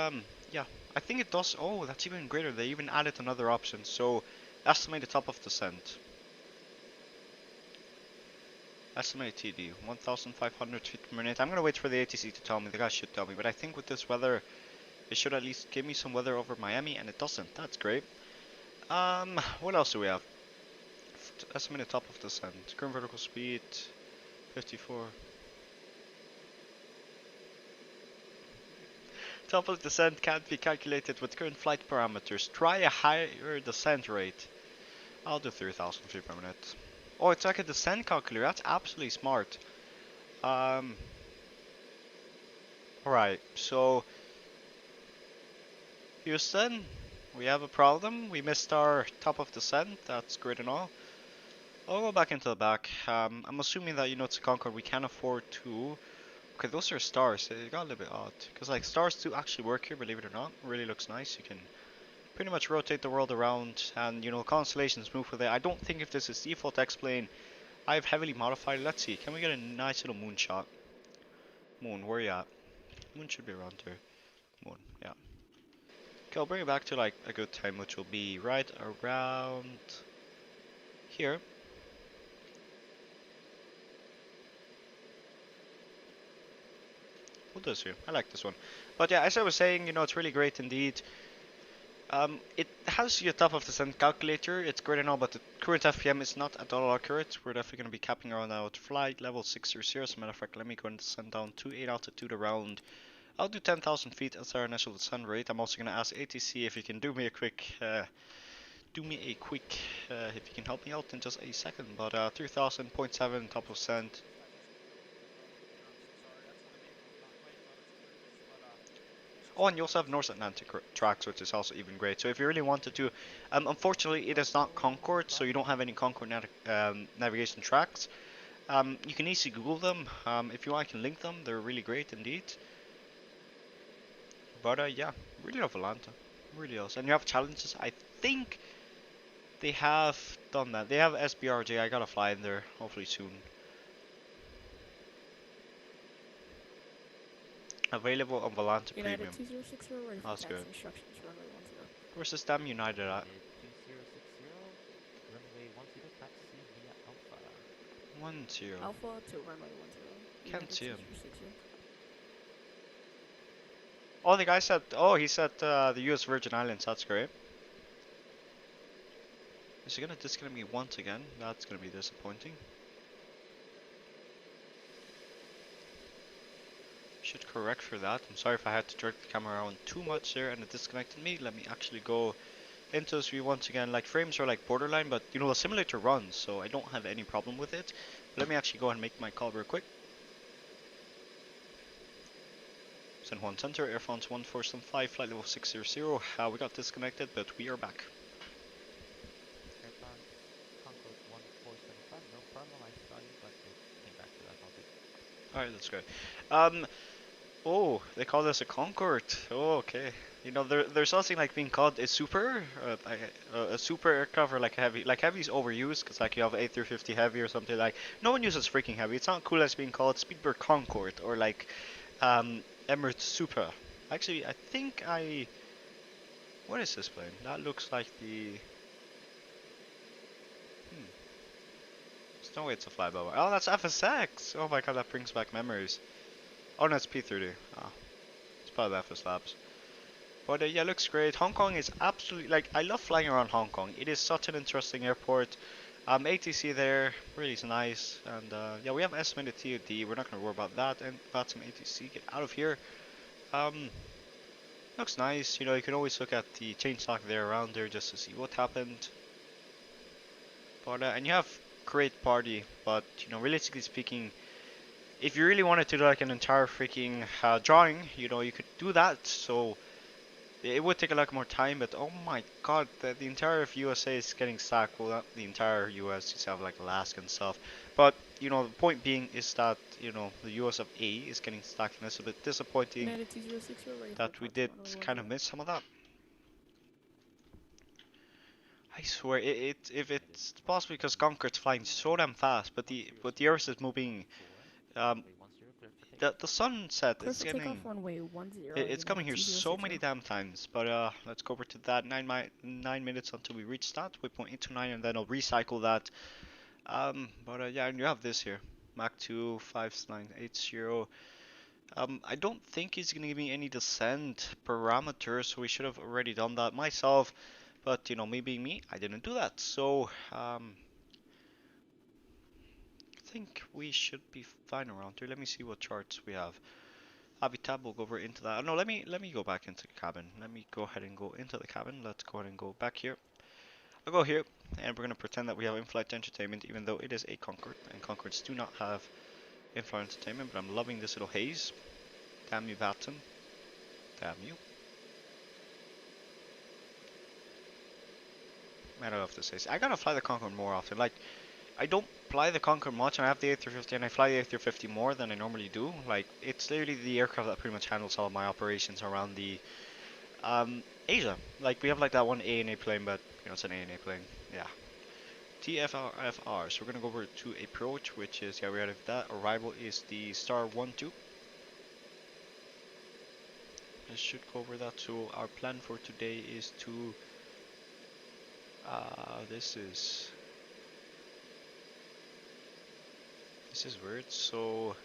yeah, I think it does. Oh, that's even greater. They even added another option. So estimate the top of descent. Estimate TD, 1,500 feet per minute. I'm gonna wait for the ATC to tell me. The guy should tell me, but I think with this weather, it should at least give me some weather over Miami, and it doesn't. That's great. What else do we have? Estimated top of descent. Current vertical speed, 54. Top of descent can't be calculated with current flight parameters. Try a higher descent rate. I'll do 3,000 feet per minute. Oh, it's like a descent calculator. That's absolutely smart. Um, Alright, so Houston, we have a problem. We missed our top of descent. That's great and all. I'll go back into the back. I'm assuming that, you know, it's a Concorde. We can't afford to. Okay, those are stars. It got a little bit odd. Because, like, stars do actually work here, believe it or not. It really looks nice. You can pretty much rotate the world around, and, you know, constellations move with it. I don't think if this is default X-Plane, I've heavily modified it. Let's see. Can we get a nice little moon shot? Moon, where you at? Moon should be around here. Moon, yeah. Okay, I'll bring it back to, like, a good time, which will be right around here. We'll do this here. I like this one. But yeah, as I was saying, you know, it's really great indeed. It has your top of the descent calculator. It's great and all, but the current FPM is not at all accurate. We're definitely going to be capping around out flight level 600. As a matter of fact, let me go and descend down to 8 altitude around. I'll do 10,000 feet as our initial descent rate. I'm also going to ask ATC if you can do me a quick, if you can help me out in just a second. But 3,000.7 top of descent. Oh, and you also have North Atlantic tracks, which is also even great. So if you really wanted to, unfortunately it is not Concorde, so you don't have any Concorde navigation tracks. You can easily Google them. If you want, I can link them. They're really great indeed. But yeah, really love Atlanta. Really does. And you have challenges. I think they have done that. They have SBRJ. I gotta fly in there hopefully soon. Available on Volanta Premium. United 2060, ready for That's taxi good. instructions, runway 10. Where's this damn United at? 2060, runway 10, taxi via Alpha. 1-0. Alpha to runway 10. Can't see him. 2060. Oh, the guy said, oh, he said the US Virgin Islands. That's great. Is he gonna disconnect me once again? That's gonna be disappointing. Should correct for that. I'm sorry if I had to jerk the camera around too much there and it disconnected me. Let me actually go into this view once again. Like frames are like borderline, but you know the simulator runs, so I don't have any problem with it. But let me actually go ahead and make my call real quick. San Juan Center, Air France 1475, flight level 600. We got disconnected, but we are back. Air France Concorde 1475, no problem, I saw you, but it came back to that all good. Alright, that's good. Oh, they call this a Concorde. Oh, okay. You know, there's something like being called a super, a super aircraft or like a heavy. Like heavy's overused because like you have A350 heavy or something like. No one uses freaking heavy. It's not cool as being called Speedbird Concorde or like Emirates Super. Actually, I think I. What is this plane? That looks like the. There's no way it's a flyby. Oh, that's FSX. Oh my god, that brings back memories. Oh, no, it's P30. Oh, it's probably FS Labs. But yeah, looks great. Hong Kong is absolutely like I love flying around Hong Kong. It is such an interesting airport. ATC there really is nice, and yeah, we have estimated TOD. We're not gonna worry about that. And about some ATC, get out of here. Um, looks nice. You know, you can always look at the change stock there around there just to see what happened. But and you have great party, but you know, realistically speaking, if you really wanted to do like an entire freaking drawing, you know, you could do that. So. It would take a lot more time, but oh my god, the entire of USA is getting stacked. Well, not the entire US, just have like Alaska and stuff. But, you know, the point being is that, you know, the US of A is getting stacked, and it's a bit disappointing United 2060 ready for that we did kind of miss some of that. I swear, if it's possible because Concorde's flying so damn fast, but the Earth is moving. Um, the sunset Clear is for getting. takeoff runway 10. It's coming United here so many 2060. damn times, but let's go over to that 9 minutes until we reach that waypoint 829, and then I'll recycle that. But yeah, and you have this here, Mach 2 5980. I don't think he's gonna give me any descent parameters, so we should have already done that myself. But you know, me being me, I didn't do that. So I think we should be fine around here. Let me see what charts we have. Habitat, we'll go over into that. Oh, no, let me go back into the cabin. Let me go ahead and go into the cabin. Let's go ahead and go back here. I'll go here, and we're gonna pretend that we have in-flight entertainment, even though it is a Concorde, and Concordes do not have in-flight entertainment. But I'm loving this little haze. Damn you, Baton. Damn you. I don't have to say. I gotta fly the Concorde more often. Like, I don't fly the Concorde much, and I have the A350, and I fly the A350 more than I normally do. Like, it's literally the aircraft that pretty much handles all of my operations around the Asia. Like, we have like that one ANA plane, but you know, it's an ANA plane. Yeah. TFRFR. So we're gonna go over to approach, which is yeah, we have that. Arrival is the star 12. I should go over that. So our plan for today is to this is weird. So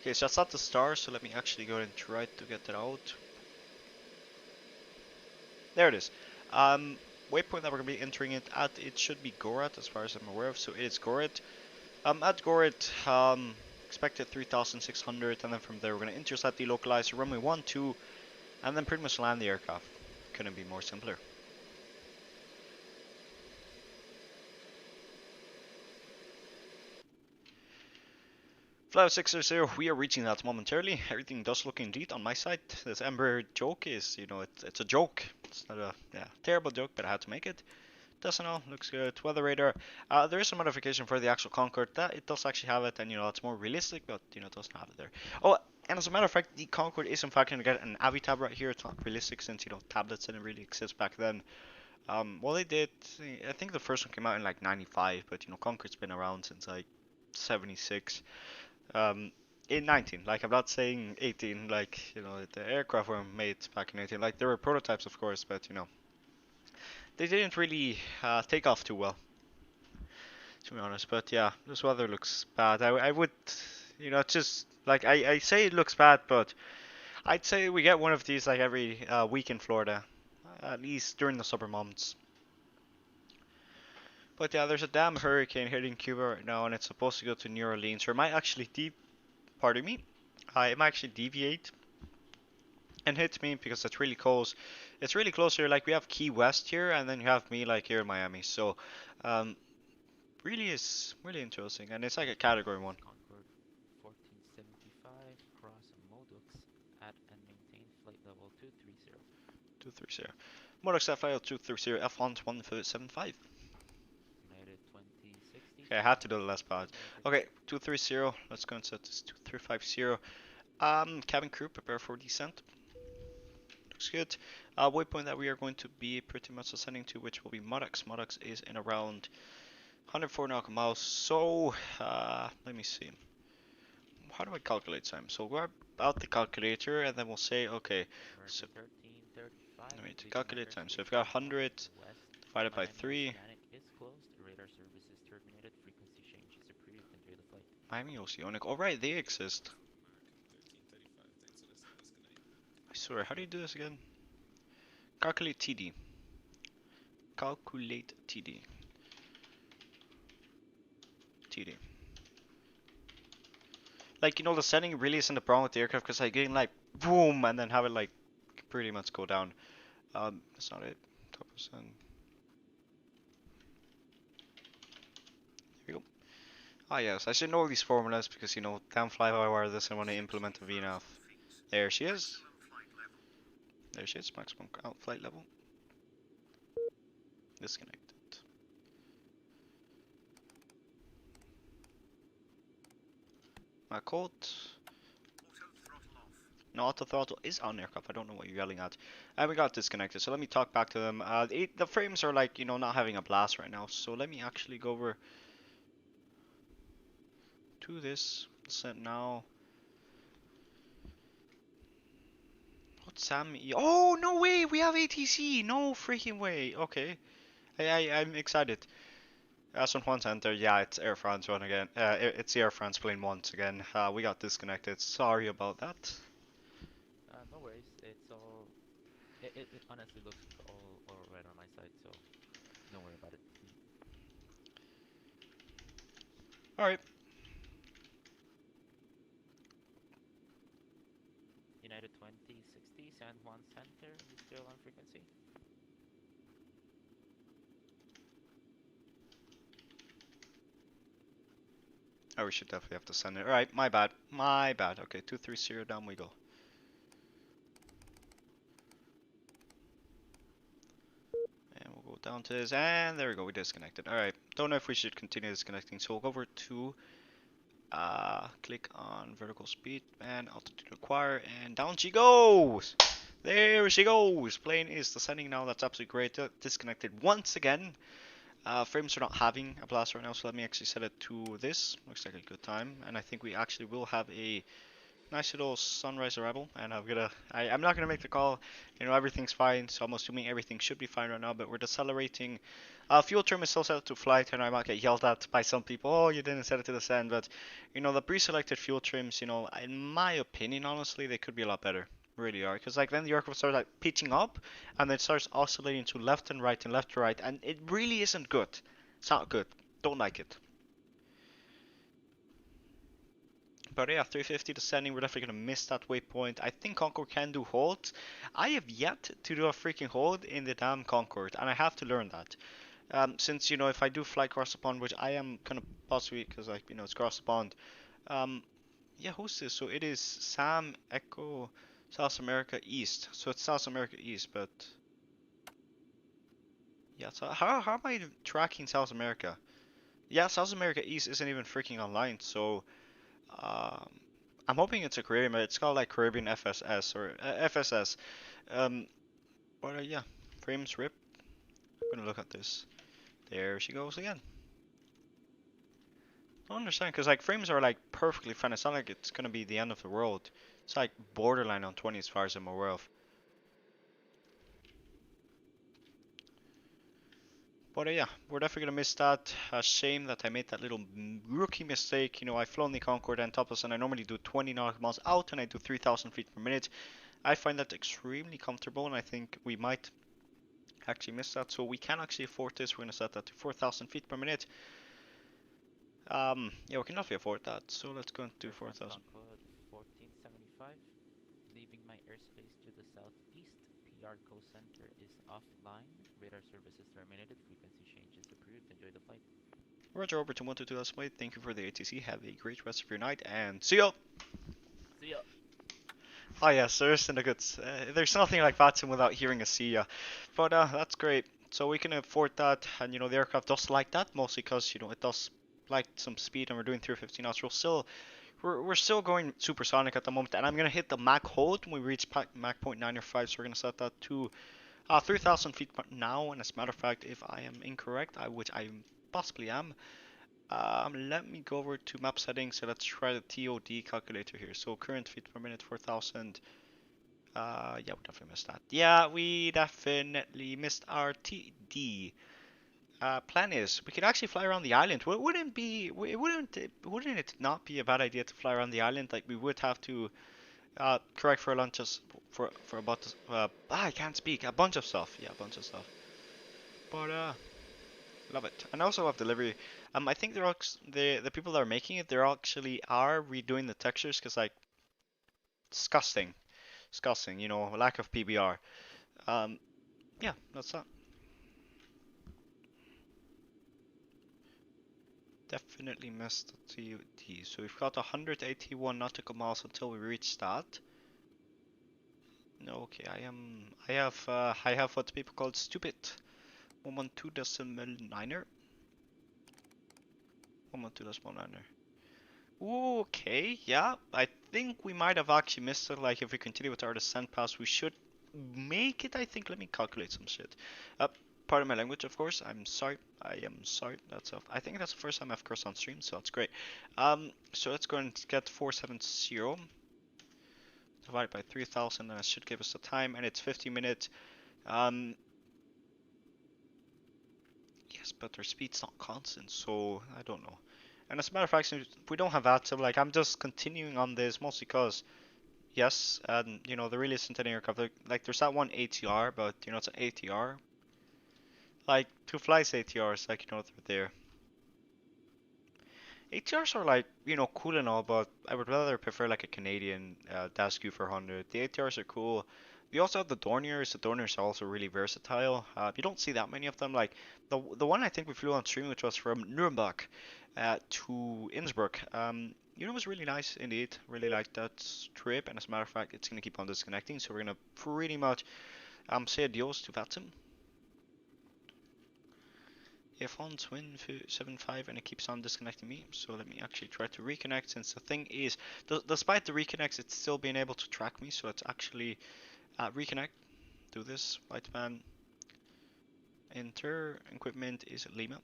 okay, so that's not the star. So let me actually go and try to get that out. There it is. Waypoint that we're gonna be entering it at. It should be Gorat, as far as I'm aware of. So it is Gorat. At Gorat, expected 3,600, and then from there we're gonna intercept, delocalize runway 12, and then pretty much land the aircraft. Couldn't be more simpler. Flight 600, we are reaching that momentarily. Everything does look indeed on my side. This Ember joke is, you know, it's a joke. It's not a terrible joke, but I had to make it. Doesn't know, looks good. Weather radar. There is some modification for the actual Concorde. That it does actually have it, and you know it's more realistic, but you know it doesn't have it there. Oh, and as a matter of fact, the Concorde is in fact going to get an AVI tab right here. It's not realistic since you know tablets didn't really exist back then. Well, they did. I think the first one came out in like '95, but you know Concorde's been around since like '76. In 19, like I'm not saying 18, like you know the aircraft were made back in 18. Like there were prototypes, of course, but you know they didn't really take off too well, to be honest. But yeah, this weather looks bad. I would, you know, it's just like I say it looks bad, but I'd say we get one of these like every week in Florida, at least during the summer months. But yeah, there's a damn hurricane hitting Cuba right now, and it's supposed to go to New Orleans, or it might actually pardon me, it might actually deviate and hit me because it's really close. It's really close here. Like we have Key West here, and then you have me like here in Miami. So, um, really is really interesting, and it's like a category one. French Concorde 1475 cross Modux at and maintain flight level 230. 230. Modux FIL 230 F1 175. United 2060 Okay, I have to do the last part. Okay, 230. Let's go and set this 2350. Cabin crew, prepare for descent. Looks good. Waypoint that we are going to be pretty much ascending to, which will be Modux. Modux is in around 104 nautical miles. So, let me see. How do I calculate time? So we're out the calculator, and then we'll say, okay, so American 1335. let me Please calculate remember time. So stay if we got clear north 100 west. divided by Miami 3, Oceanic is closed. Radar service is terminated. Frequency change is approved. Enjoy the flight. Miami Oceanic. Alright, they exist. I swear, how do you do this again? Calculate TD. Calculate TD. TD. Like, you know, the setting really isn't a problem with the aircraft because I getting like boom and then have it like pretty much go down. That's not it. Top percent. Here we go. Ah, yes, I should know these formulas because, you know, damn fly-by-wire this I want to implement a VNAV. There she is. There she is, maximum out flight level. Disconnected. My code. No, auto throttle is on aircraft. I don't know what you're yelling at. And we got disconnected. So let me talk back to them. The frames are like, you know, not having a blast right now. So let me actually go over to this. Set now. What's Sam? Oh, no way! We have ATC! No freaking way! Okay. I'm excited. As on Juan Center, yeah, it's Air France one again. It's Air France plane once again. We got disconnected. Sorry about that. No worries. It's all. It honestly looks all right on my side, so don't worry about it. Alright. United 2060 San Juan Center. You still on frequency? Oh, we should definitely have to send it. Alright, my bad. My bad. Okay, 230 down we go. And we'll go down to this, and there we go, we disconnected. Alright, don't know if we should continue disconnecting, so we'll go over to click on vertical speed and altitude require, and down she goes! There she goes! Plane is descending now, that's absolutely great. Disconnected once again. Frames are not having a blast right now, so let me actually set it to this. Looks like a good time, and I think we actually will have a nice little sunrise arrival. And I'm not gonna make the call. You know, everything's fine, so I'm assuming everything should be fine right now. But we're decelerating. Fuel trim is still set to flight, and I might get yelled at by some people. Oh, you didn't set it to the send. But you know, the pre-selected fuel trims, you know, in my opinion, honestly, they could be a lot better. Really are, because like then the aircraft starts like pitching up, and then it starts oscillating to left and right and left to right, and it really isn't good. It's not good. Don't like it. But yeah, 350 descending, we're definitely gonna miss that waypoint. I think Concorde can do holds. I have yet to do a freaking hold in the damn Concorde, and I have to learn that. Since, you know, if I do fly across the pond, which I am kind of possibly, because, like, you know, it's across the pond. Yeah, who's this? So it is Sam Echo South America East. So it's South America East, but yeah. So how am I tracking South America? Yeah, South America East isn't even freaking online. So um, I'm hoping it's a Caribbean, but it's called like Caribbean FSS or FSS. Um, but yeah, frames rip. I'm gonna look at this. There she goes again. I don't understand, because like frames are like perfectly fine. It's not like it's gonna be the end of the world. It's like borderline on 20 as far as I'm aware of. But yeah, we're definitely gonna miss that. A shame that I made that little rookie mistake. You know, I've flown the Concorde and topless, and I normally do 20 nautical miles out, and I do 3,000 feet per minute. I find that extremely comfortable, and I think we might actually miss that. So we can actually afford this. We're gonna set that to 4,000 feet per minute. Yeah, we can definitely afford that. So let's go and do 4,000. Concorde 1475, leaving my airspace to the southeast. PR co-center is offline. Radar services terminated. Frequency changes approved. Enjoy the flight. Roger, over to 122 That's Way. Thank you for the ATC. Have a great rest of your night and see ya! See ya! Oh yes, there's in a good. There's nothing like Vatsim without hearing a see ya. But that's great. So we can afford that, and you know the aircraft does like that mostly because you know it does like some speed, and we're doing 350 knots. We're still going supersonic at the moment, and I'm gonna hit the Mach hold when we reach Mach 0.905. So we're gonna set that to 3,000 feet now. And as a matter of fact, if I am incorrect, which I possibly am, let me go over to map settings. So let's try the TOD calculator here. So current feet per minute 4,000. Yeah, we definitely missed that. Yeah, we definitely missed our TD. Plan is we could actually fly around the island. Wouldn't it not be a bad idea to fly around the island? Like we would have to correct for lunches for about I can't speak. A bunch of stuff. Yeah, a bunch of stuff. But love it. And I also have delivery. I think the people that are making it, they're actually are redoing the textures because like disgusting. Discussing, you know, lack of PBR. Yeah, that's that. Definitely missed the TUD. So we've got 181 nautical miles until we reach that. No, okay, I have what people call stupid. 112.9er. 112.9er. Okay, yeah, I think we might have actually missed it. Like if we continue with our descent pass, we should make it. I think. Let me calculate some shit. Pardon my language, of course. I'm sorry. I am sorry. I think that's the first time I've cursed on stream, so that's great. So let's go and get 470 divided by 3,000, and that should give us the time, and it's 50 minutes. Yes, but their speed's not constant, so I don't know. And as a matter of fact, since we don't have that, so like I'm just continuing on this mostly because yes, and you know there really isn't any aircraft. Like there's that one ATR, but you know it's an ATR. Like two flights ATRs, like you know they're there. ATRs are like you know cool and all, but I would rather prefer like a Canadian Dasq 400. The ATRs are cool. We also have the Dorniers. The Dorniers are also really versatile. You don't see that many of them. Like the one I think we flew on stream, which was from Nuremberg to Innsbruck. You know, it was really nice indeed. Really liked that trip, and as a matter of fact, it's gonna keep on disconnecting. So we're gonna pretty much say adios to Vatsum. If on twin 75 and it keeps on disconnecting me, so let me actually try to reconnect. Since the thing is, despite the reconnects, it's still being able to track me. So let's actually reconnect. Do this. Flight plan. Enter. Equipment is Lima.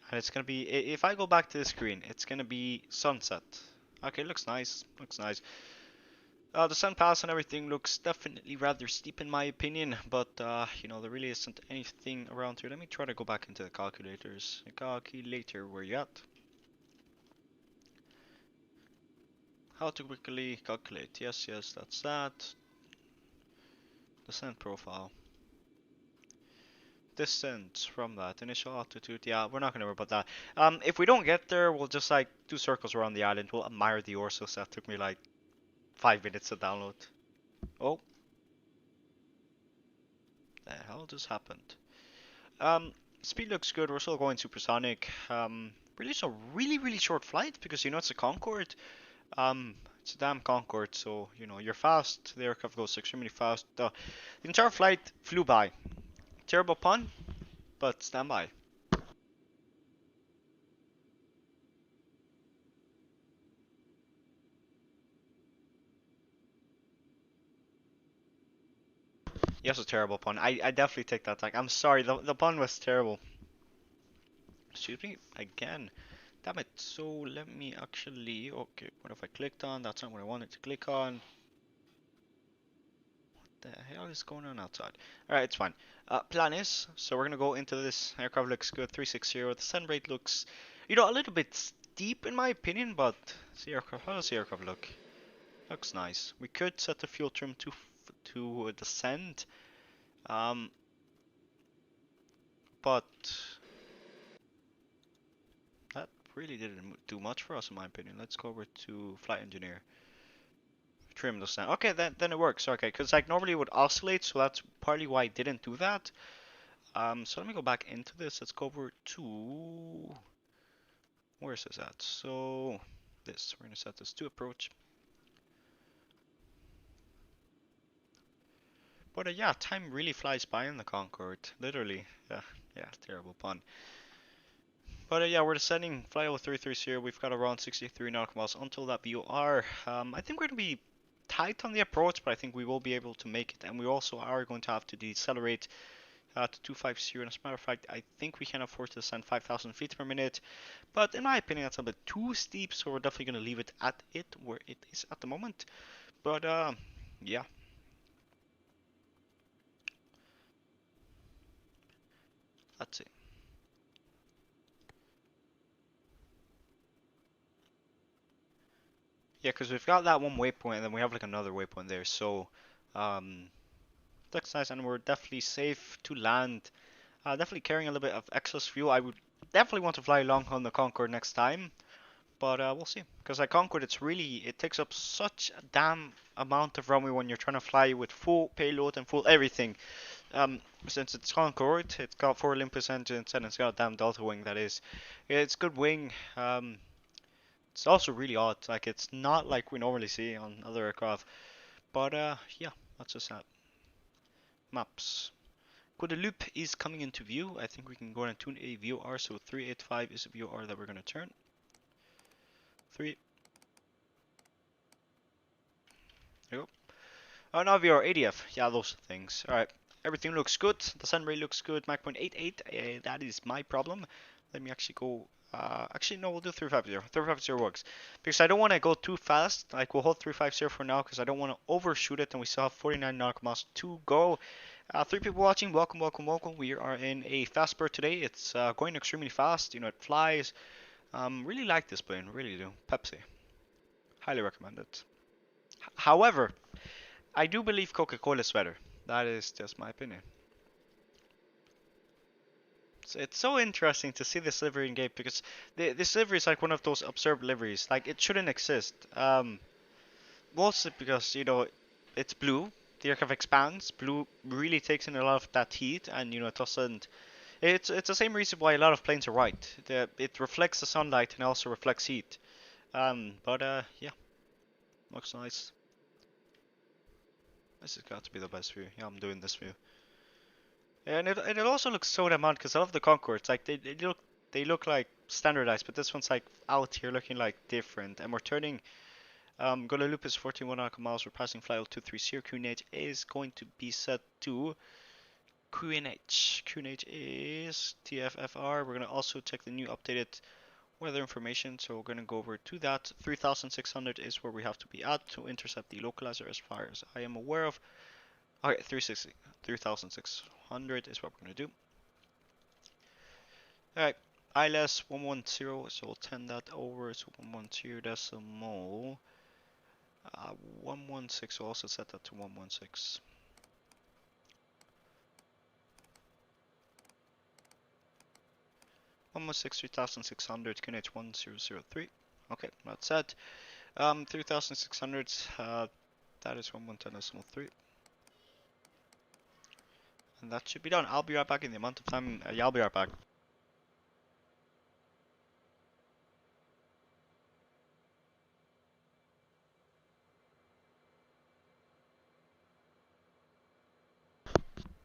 And it's gonna be, if I go back to the screen, it's gonna be sunset. Okay, looks nice. Looks nice. The sun pass and everything looks definitely rather steep in my opinion, but you know there really isn't anything around here. Let me try to go back into the calculators. Calculator, where you at? How to quickly calculate? Yes, that's that. Descent profile. Distance from that. Initial altitude. Yeah, we're not gonna worry about that. If we don't get there, we'll just like do circles around the island. We'll admire the Orsos. That took me like 5 minutes to download. Oh. The hell just happened? Speed looks good. We're still going supersonic. Really, it's a really short flight because you know it's a Concorde. It's a damn Concorde, so you know you're fast. The aircraft goes extremely fast. The entire flight flew by. Terrible pun, but stand by. Yes, a terrible pun. I definitely take that back. I'm sorry. The pun was terrible. Excuse me again. Damn it. So let me actually. Okay, what if I clicked on? That's not what I wanted to click on. The hell is going on outside? Alright, it's fine. Plan is, so we're gonna go into this. Aircraft looks good, 360. The descent rate looks, you know, a little bit steep in my opinion, but see aircraft. How does the aircraft look? Looks nice. We could set the fuel trim to descend, but that really didn't do much for us in my opinion. Let's go over to flight engineer. trim those down. Okay, then it works. Okay, because like normally it would oscillate, so that's partly why I didn't do that. So let me go back into this. Let's go over to where is this at? So this we're gonna set this to approach. But yeah, time really flies by in the Concorde, literally. Yeah, terrible pun. But yeah, we're descending flyover 330. We've got around 63 nautical miles until that VOR. I think we're gonna be tight on the approach, but I think we will be able to make it. And we also are going to have to decelerate to 250. And as a matter of fact, I think we can afford to descend 5,000 feet per minute. But in my opinion, that's a bit too steep, so we're definitely going to leave it at it where it is at the moment. But yeah. Let's see. Yeah, because we've got that one waypoint, and then we have like another waypoint there. So looks nice, and we're definitely safe to land. Definitely carrying a little bit of excess fuel. I would definitely want to fly along on the Concorde next time. But we'll see. Because like Concorde, it takes up such a damn amount of runway when you're trying to fly with full payload and full everything. Since it's Concorde, it's got 4 Olympus engines and it's got a damn Delta wing that is. It's good wing. It's also really odd. Like it's not like we normally see on other aircraft. But yeah, that's just that. Maps. Guadeloupe is coming into view. I think we can go and tune a VOR. So 385 is a VOR that we're going to turn. 3. There you go. Oh, now VOR ADF. Yeah, those things. Alright. Everything looks good. The sun rate looks good. Mach point 88. That is my problem. Let me actually go. Actually, no, we'll do 350. 350 works. Because I don't want to go too fast. Like, we'll hold 350 for now because I don't want to overshoot it. And we still have 49 nautical miles to go. 3 people watching. Welcome, welcome, welcome. We are in a fast bird today. It's going extremely fast. You know, it flies. Really like this plane. Really do. Pepsi. Highly recommend it. However, I do believe Coca-Cola is better. That is just my opinion. So it's so interesting to see this livery in game because this livery is like one of those absurd liveries. Like it shouldn't exist. Mostly because you know it's blue. The aircraft expands. Blue really takes in a lot of that heat, and you know it doesn't. It's the same reason why a lot of planes are white. It reflects the sunlight and also reflects heat. But yeah, looks nice. This has got to be the best view. Yeah, I'm doing this view. And it also looks so damn odd because I love the Concords. Like they look like standardized, but this one's like out here looking like different. And we're turning. Guadeloupe is 41 nautical miles. We're passing flight 230. QNH is going to be set to QNH. QNH is TFFR. We're gonna also check the new updated weather information. So we're gonna go over to that. 3,600 is where we have to be at to intercept the localizer as far as I am aware of. Okay, 3,600 is what we're going to do. Alright, ILS 110, so we'll 10 that over, so 112 decimal. 116, we'll also set that to 116. Almost 3,600, QNH 1003. Okay, that's set. 3,600, that is 110.3. And that should be done. I'll be right back in the amount of time. Yeah, I'll be right back.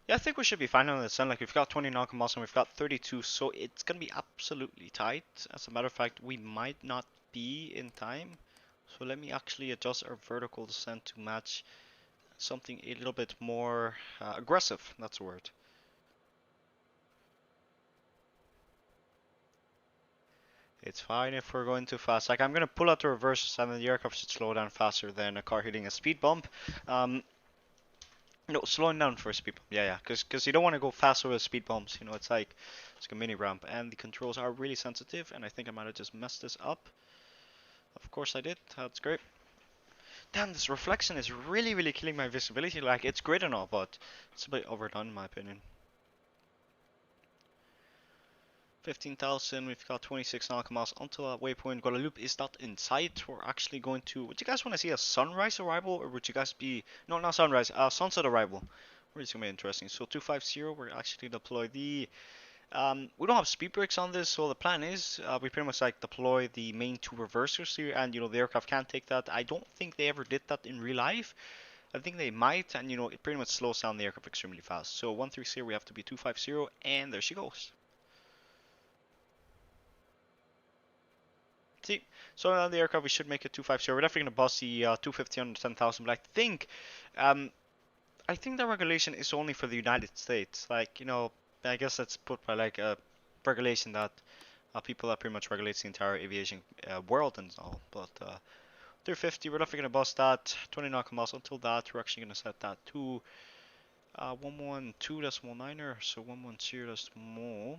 Yeah, I think we should be fine on the sun. Like we've got 20 nautical miles and we've got 32, so it's gonna be absolutely tight. As a matter of fact, we might not be in time. So let me actually adjust our vertical descent to match something a little bit more aggressive. That's the word. It's fine if we're going too fast. Like I'm gonna pull out the reverse and then the aircraft should slow down faster than a car hitting a speed bump. No, slowing down for a speed bump. Yeah. Because you don't want to go faster with speed bumps. You know, it's like a mini ramp, and the controls are really sensitive. And I think I might have just messed this up. Of course I did. That's great. Damn, this reflection is really, really killing my visibility. Like it's great and all, but it's a bit overdone in my opinion. 15,000, we've got 26 nautical miles until that waypoint. Guadeloupe is not in sight. We're actually going to. Would you guys want to see a sunrise arrival, or would you guys be. No, not sunrise, sunset arrival. It's going to be interesting. So 250, we're actually deploy the. We don't have speed brakes on this, so the plan is we pretty much like deploy the main two reversers here, and you know the aircraft can't take that. I don't think they ever did that in real life. I think they might, and you know it pretty much slows down the aircraft extremely fast. So 130, we have to be 250, and there she goes. See, so on the aircraft we should make it 250. We're definitely gonna bust the 250 under 10,000, but um, I think the regulation is only for the United States. Like, you know, I guess that's put by like a regulation that people that pretty much regulates the entire aviation world and all. But 350, we're definitely gonna bust that. 20 nautical miles until that. We're actually gonna set that to 112.9er, so 110.30.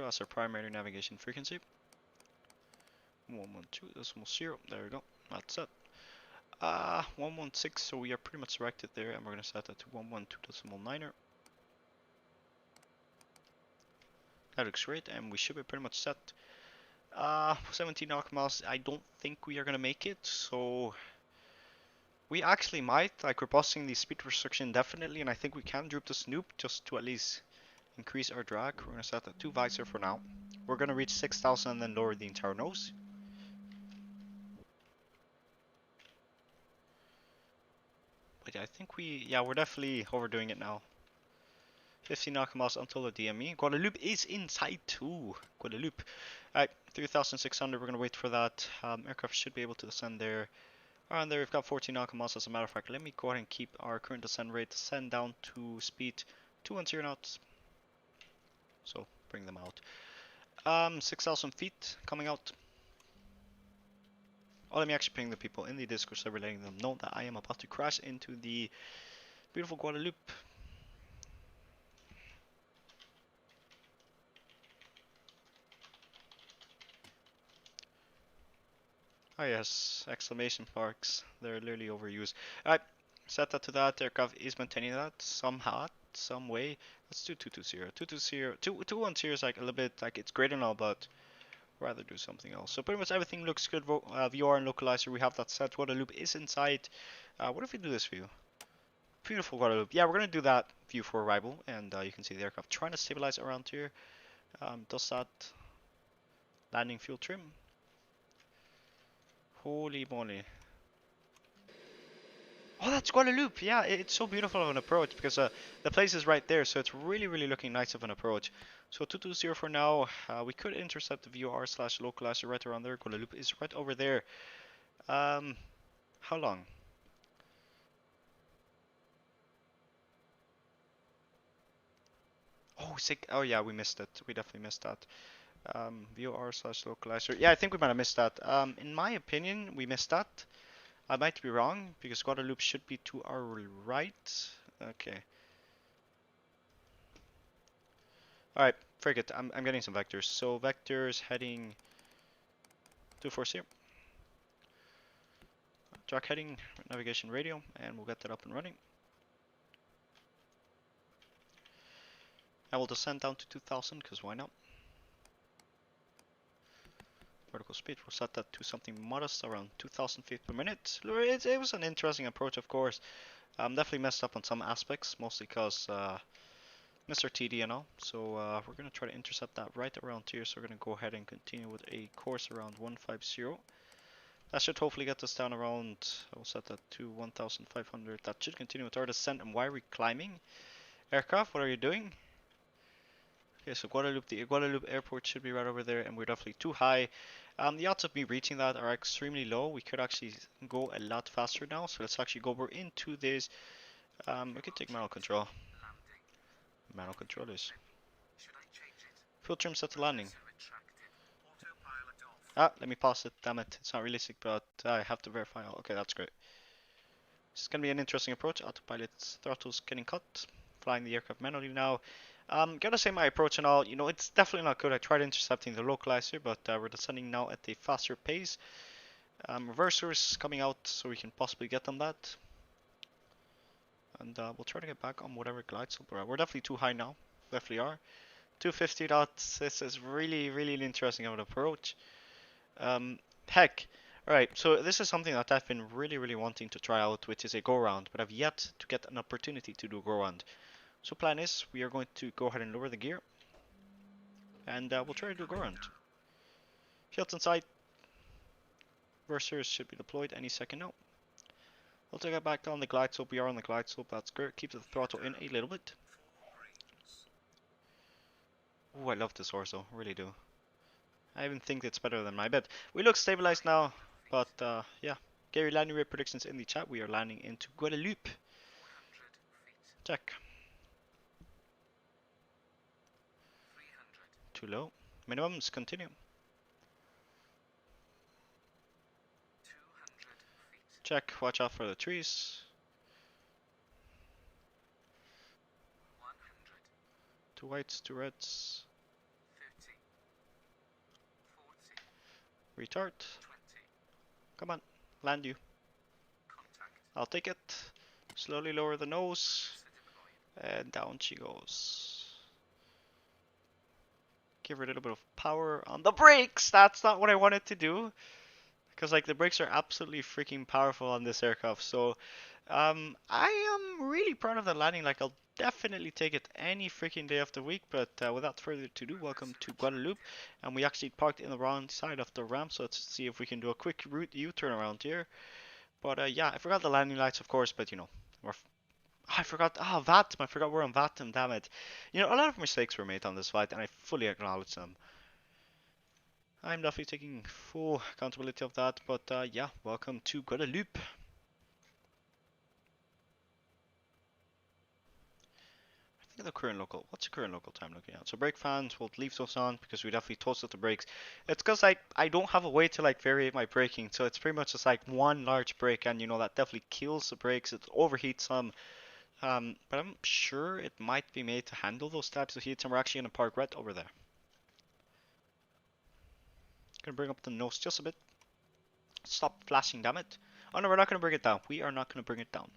That's our primary navigation frequency. 112.0. There we go. That's it. 116. So we are pretty much selected there, and we're gonna set that to 112.9er. That looks great, and we should be pretty much set. 17 nautical miles. I don't think we are gonna make it, so we actually might. Like, we're busting the speed restriction indefinitely, and I think we can droop the snoop just to at least increase our drag. We're gonna set that to visor for now. We're gonna reach 6,000 and then lower the entire nose. But yeah, I think we're definitely overdoing it now. 15 nautical miles until the DME. Guadeloupe is inside too. Guadeloupe. Alright, 3,600. We're gonna wait for that. Aircraft should be able to descend there. Around there, we've got 14 nautical miles. As a matter of fact, let me go ahead and keep our current descent rate. Descend down to speed 210 knots. So bring them out. 6,000 feet coming out. Oh, let me actually ping the people in the Discord server, letting them know that I am about to crash into the beautiful Guadeloupe. Oh yes, exclamation marks. They're literally overused. Alright, set that to that. Aircraft is maintaining that somehow, some way. Let's do 220. 220. 210 is like a little bit like it's great and all, but rather do something else. So pretty much everything looks good. VR and localizer, we have that set. Guadeloupe is inside. What if we do this view? Beautiful Guadeloupe. Yeah, we're gonna do that view for arrival, and you can see the aircraft trying to stabilize around here. Does that landing fuel trim? Holy moly! Oh, that's Guadeloupe. Yeah, it's so beautiful of an approach because the place is right there, so it's really, really looking nice of an approach. So 220 for now. We could intercept the VOR/localizer right around there. Guadeloupe is right over there. How long? Oh, sick. Oh yeah, we missed it. We definitely missed that. VOR/localizer. Yeah, I think we might have missed that. In my opinion, we missed that. I might be wrong because Guadeloupe should be to our right. Okay. Alright, forget. I'm getting some vectors. So vectors heading 240. Track heading, navigation radio, and we'll get that up and running. I will descend down to 2000 because why not? Vertical speed, we'll set that to something modest around 2000 feet per minute. It was an interesting approach, of course. Definitely messed up on some aspects, mostly because Mr. TD and all. So we're going to try to intercept that right around here. So we're going to go ahead and continue with a course around 150. That should hopefully get us down around, I will set that to 1500. That should continue with our descent. And why are we climbing? Aircraft, what are you doing? Okay, so Guadeloupe, the Guadeloupe airport should be right over there, and we're definitely too high. The odds of me reaching that are extremely low. We could actually go a lot faster now, so let's actually go over into this. We can take manual control. Manual controllers. Fuel trim set to landing. Let me pause it. Damn it, it's not realistic, but I have to verify. Okay, that's great. This is gonna be an interesting approach. Autopilot throttles getting cut. Flying the aircraft manually now. Gotta say my approach and all, you know, it's definitely not good. I tried intercepting the localizer, but we're descending now at a faster pace. Reversers coming out, so we can possibly get them that. And we'll try to get back on whatever glide slope we're at. We're definitely too high now. Definitely are. 250 dots. This is really an interesting of an approach. Heck. Alright, so this is something that I've been really wanting to try out, which is a go-round, but I've yet to get an opportunity to do a go-round. So plan is, we are going to go ahead and lower the gear, and we'll try to do a go-round. Shields in sight. Reversers should be deployed any second now. We'll take it back on the glide slope. We are on the glide slope, that's good. Keep the throttle in a little bit. Ooh, I love this horse though, really do. I even think it's better than my bed. We look stabilized now, but yeah. Gary landing rate predictions in the chat. We are landing into Guadeloupe. Check. Too low. Minimums, continue. 200 check, watch out for the trees. 100. Two whites, two reds. 50. 40. Retard. 20. Come on, land you. Contact. I'll take it. Slowly lower the nose. And down she goes. Give her a little bit of power on the brakes. That's not what I wanted to do. Because like the brakes are absolutely freaking powerful on this aircraft. So I am really proud of the landing. Like I'll definitely take it any freaking day of the week. But without further ado, welcome to Guadeloupe. And we actually parked in the wrong side of the ramp. So let's see if we can do a quick route U-turn around here. But yeah, I forgot the landing lights of course. But you know, I forgot. Ah, VAT. I forgot we're on VAT. Damn it. You know, a lot of mistakes were made on this flight, and I fully acknowledge them. I'm definitely taking full accountability of that. But yeah, welcome to Guadeloupe. I think the current local. What's the current local time looking at? So brake fans, we'll leave those on because we definitely toasted the brakes. It's because like I don't have a way to like vary my braking, so it's pretty much just like one large brake, and you know that definitely kills the brakes. It overheats them. But I'm sure it might be made to handle those types of heats, and we're actually going to park right over there. Gonna bring up the nose just a bit. Stop flashing, damn it. Oh no, we're not going to bring it down. We are not going to bring it down.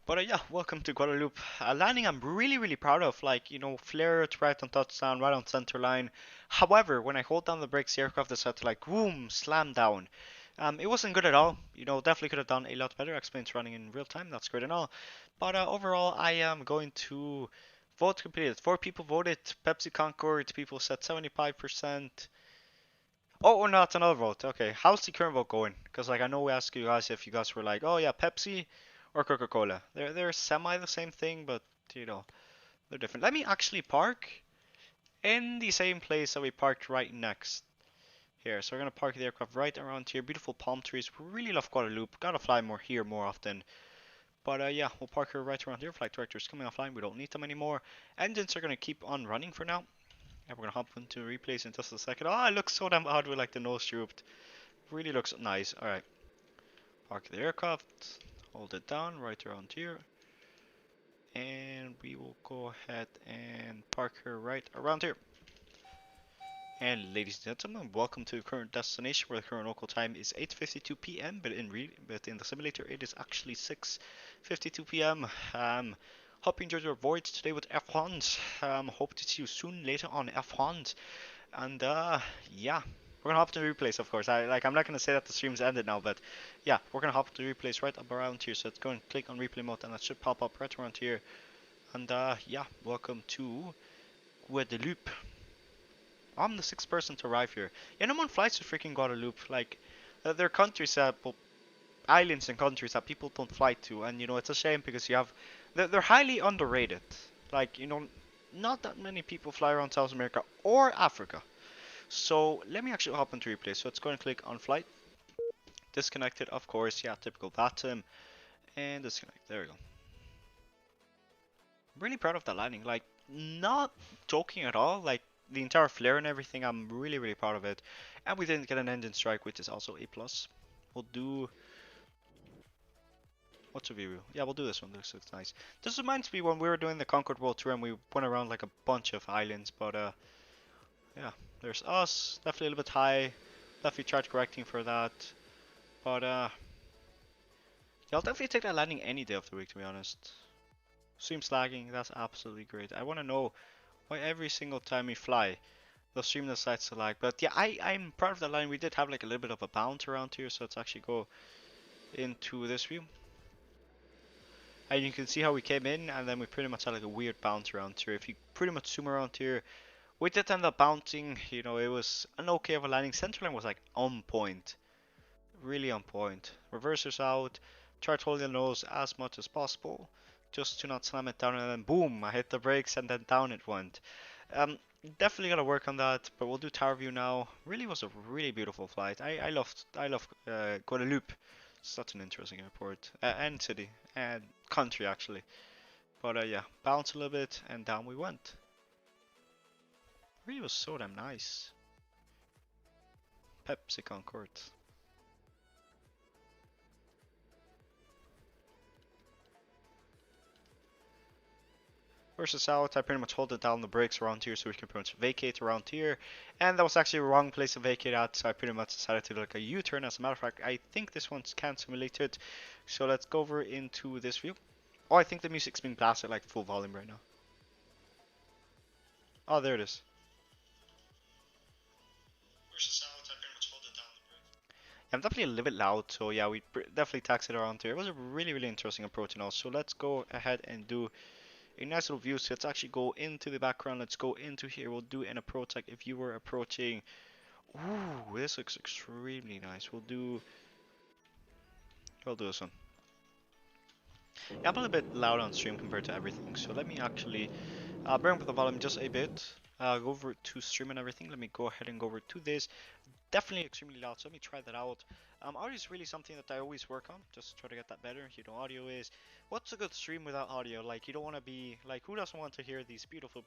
But yeah, welcome to Guadeloupe. Landing I'm really proud of. Like, you know, flare it right on touchdown, right on center line. However, when I hold down the brakes, the aircraft decided to like, boom, slam down. It wasn't good at all. You know, definitely could have done a lot better. XPLANE's running in real time. That's great and all. But overall, I am going to vote completed. 4 people voted. Pepsi Concorde. People said 75%. Oh, no, that's another vote. Okay, how's the current vote going? Because like I know we asked you guys if you guys were like, oh yeah, Pepsi or Coca-Cola. They're semi the same thing, but you know, they're different. Let me actually park in the same place that we parked right next. Here, so we're gonna park the aircraft right around here. Beautiful palm trees. We really love Guadeloupe. Gotta fly more here more often. But yeah, we'll park her right around here. Flight director's coming offline. We don't need them anymore. Engines are gonna keep on running for now. And we're gonna hop into replays in just a second. Oh, it looks so damn odd with like the nose drooped. Really looks nice. All right, park the aircraft. Hold it down right around here. And we will go ahead and park her right around here. And ladies and gentlemen, welcome to the current destination where the current local time is 8:52 p.m. But in the simulator it is actually 6:52 p.m. Hope you enjoyed your voyage today with F1s. Hope to see you soon later on F1s. And yeah, we're gonna hop to the replays of course. I'm not gonna say that the stream's ended now, but yeah, we're gonna hop to the replays right up around here. So let's go and click on replay mode, and that should pop up right around here. And yeah, welcome to Guadeloupe. I'm the 6th person to arrive here. Yeah, no one flies to freaking Guadeloupe. Like, there are countries that, well, islands and countries that people don't fly to, and you know it's a shame because you have, they're highly underrated. Like, you know, not that many people fly around South America or Africa. So let me actually hop into replay. So let's go and click on flight. Disconnected, of course. Yeah, typical bottom. And disconnect. There we go. I'm really proud of that landing. Like, not joking at all. Like, the entire flare and everything, I'm really proud of it. And we didn't get an engine strike, which is also a plus. We'll do... What's a view? Yeah, we'll do this one. This looks nice. This reminds me when we were doing the Concorde World Tour and we went around like a bunch of islands. But, yeah, there's us. Definitely a little bit high. Definitely charge correcting for that. But, yeah, I'll definitely take that landing any day of the week, to be honest. Stream's lagging, that's absolutely great. I want to know why every single time we fly, the stream decides to lag. But yeah, I'm proud of the line. We did have like a little bit of a bounce around here, so let's actually go into this view. And you can see how we came in, and then we pretty much had like a weird bounce around here. If you pretty much zoom around here, we did end up bouncing. You know, it was an okay of a landing. Centerline was like on point, really on point. Reversers out, tried holding the nose as much as possible, just to not slam it down, and then boom, I hit the brakes, and then down it went. Um, Definitely gotta work on that, but we'll do tower view now. Really was a really beautiful flight. I love Guadeloupe. Such an interesting airport and city and country actually. But yeah, bounce a little bit and down we went. Really was so damn nice. Pepsi Concorde. Versus out, I pretty much hold it down the brakes around here so we can pretty much vacate around here. And that was actually the wrong place to vacate at, so I pretty much decided to do like a U-turn. As a matter of fact, I think this one's can simulated. So let's go over into this view. Oh, I think the music's being blasted like full volume right now. Oh, there it is. Versus out, I pretty much hold it down the brakes. Yeah, I'm definitely a little bit loud, so yeah, we definitely taxed it around here. It was a really interesting approach and all. So let's go ahead and do a nice little view. So let's actually go into the background. Let's go into here. We'll do an approach like if you were approaching. Ooh, this looks extremely nice. We'll do this one. Yeah, I'm a little bit loud on stream compared to everything. So let me actually bring up the volume just a bit. Go over to stream and everything. Let me go ahead and go over to this. Definitely extremely loud, so let me try that out. Audio is really something that I always work on, just to try to get that better. You know, audio is, what's a good stream without audio? Like, you don't want to be, like, who doesn't want to hear these beautiful,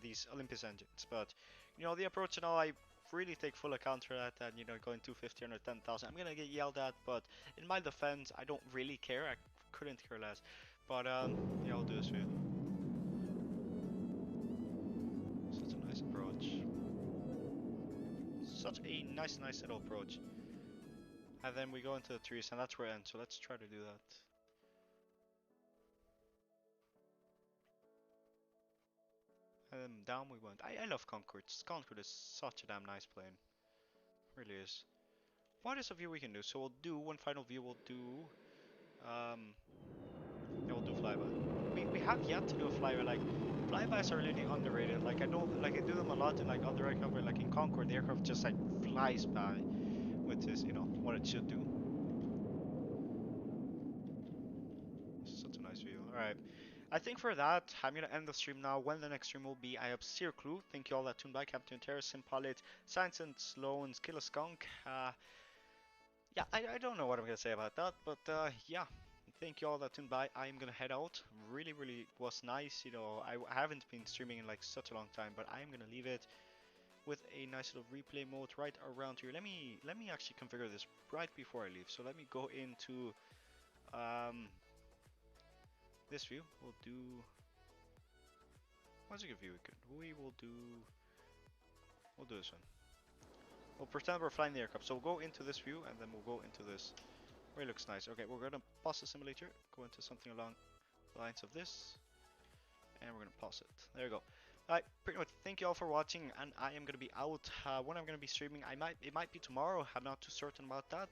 these Olympus engines? But, you know, the approach and all, I really take full account for that, and, you know, going 250 under 10,000, I'm gonna get yelled at, but in my defense, I don't really care. I couldn't care less. But, yeah, I'll do this for you. Such a nice approach. Such a nice little approach. And then we go into the trees, and that's where it ends. So let's try to do that. And then down we went. I love Concords. Concorde is such a damn nice plane. Really is. What is a view we can do? So we'll do one final view. We'll do yeah, we'll do flyby. We have yet to do a flyby. Like, flybys are really underrated. Like, I don't like I do them a lot in like other aircraft, but like in Concorde, the aircraft just like flies by, which is, you know, what it should do. Such a nice view. Alright. I think for that, I'm gonna end the stream now. When the next stream will be, I have zero clue. Thank you all that tuned by. Captain Terrace, Simpalit, Science and Sloan, Killer Skunk. Yeah, I don't know what I'm gonna say about that, but yeah. Thank you all that tuned by. I'm gonna head out. Really was nice. You know, I haven't been streaming in like such a long time, but I'm gonna leave it with a nice little replay mode right around here. Let me actually configure this right before I leave. So let me go into this view. We'll do. What's a good view? We'll do this one. We'll pretend we're flying the aircraft. So we'll go into this view and then we'll go into this. Where it looks nice. Okay, we're gonna pause the simulator. Go into something along the lines of this, and we're gonna pause it. There you go. Alright, pretty much. Thank you all for watching, and I am gonna be out. When I'm gonna be streaming, it might be tomorrow. I'm not too certain about that,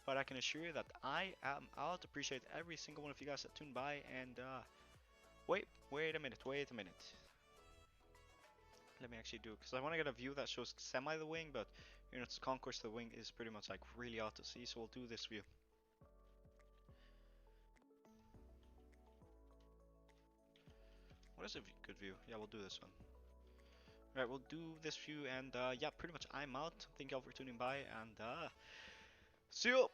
but I can assure you that I am out. Appreciate every single one of you guys that tuned by, and wait a minute. Let me actually do it, because I want to get a view that shows semi the wing, but you know, it's Concourse, the wing is pretty much like really out to sea, so we'll do this view. What is a good view? Yeah, we'll do this one. Alright, we'll do this view, and yeah, pretty much I'm out. Thank you all for tuning by, and see you!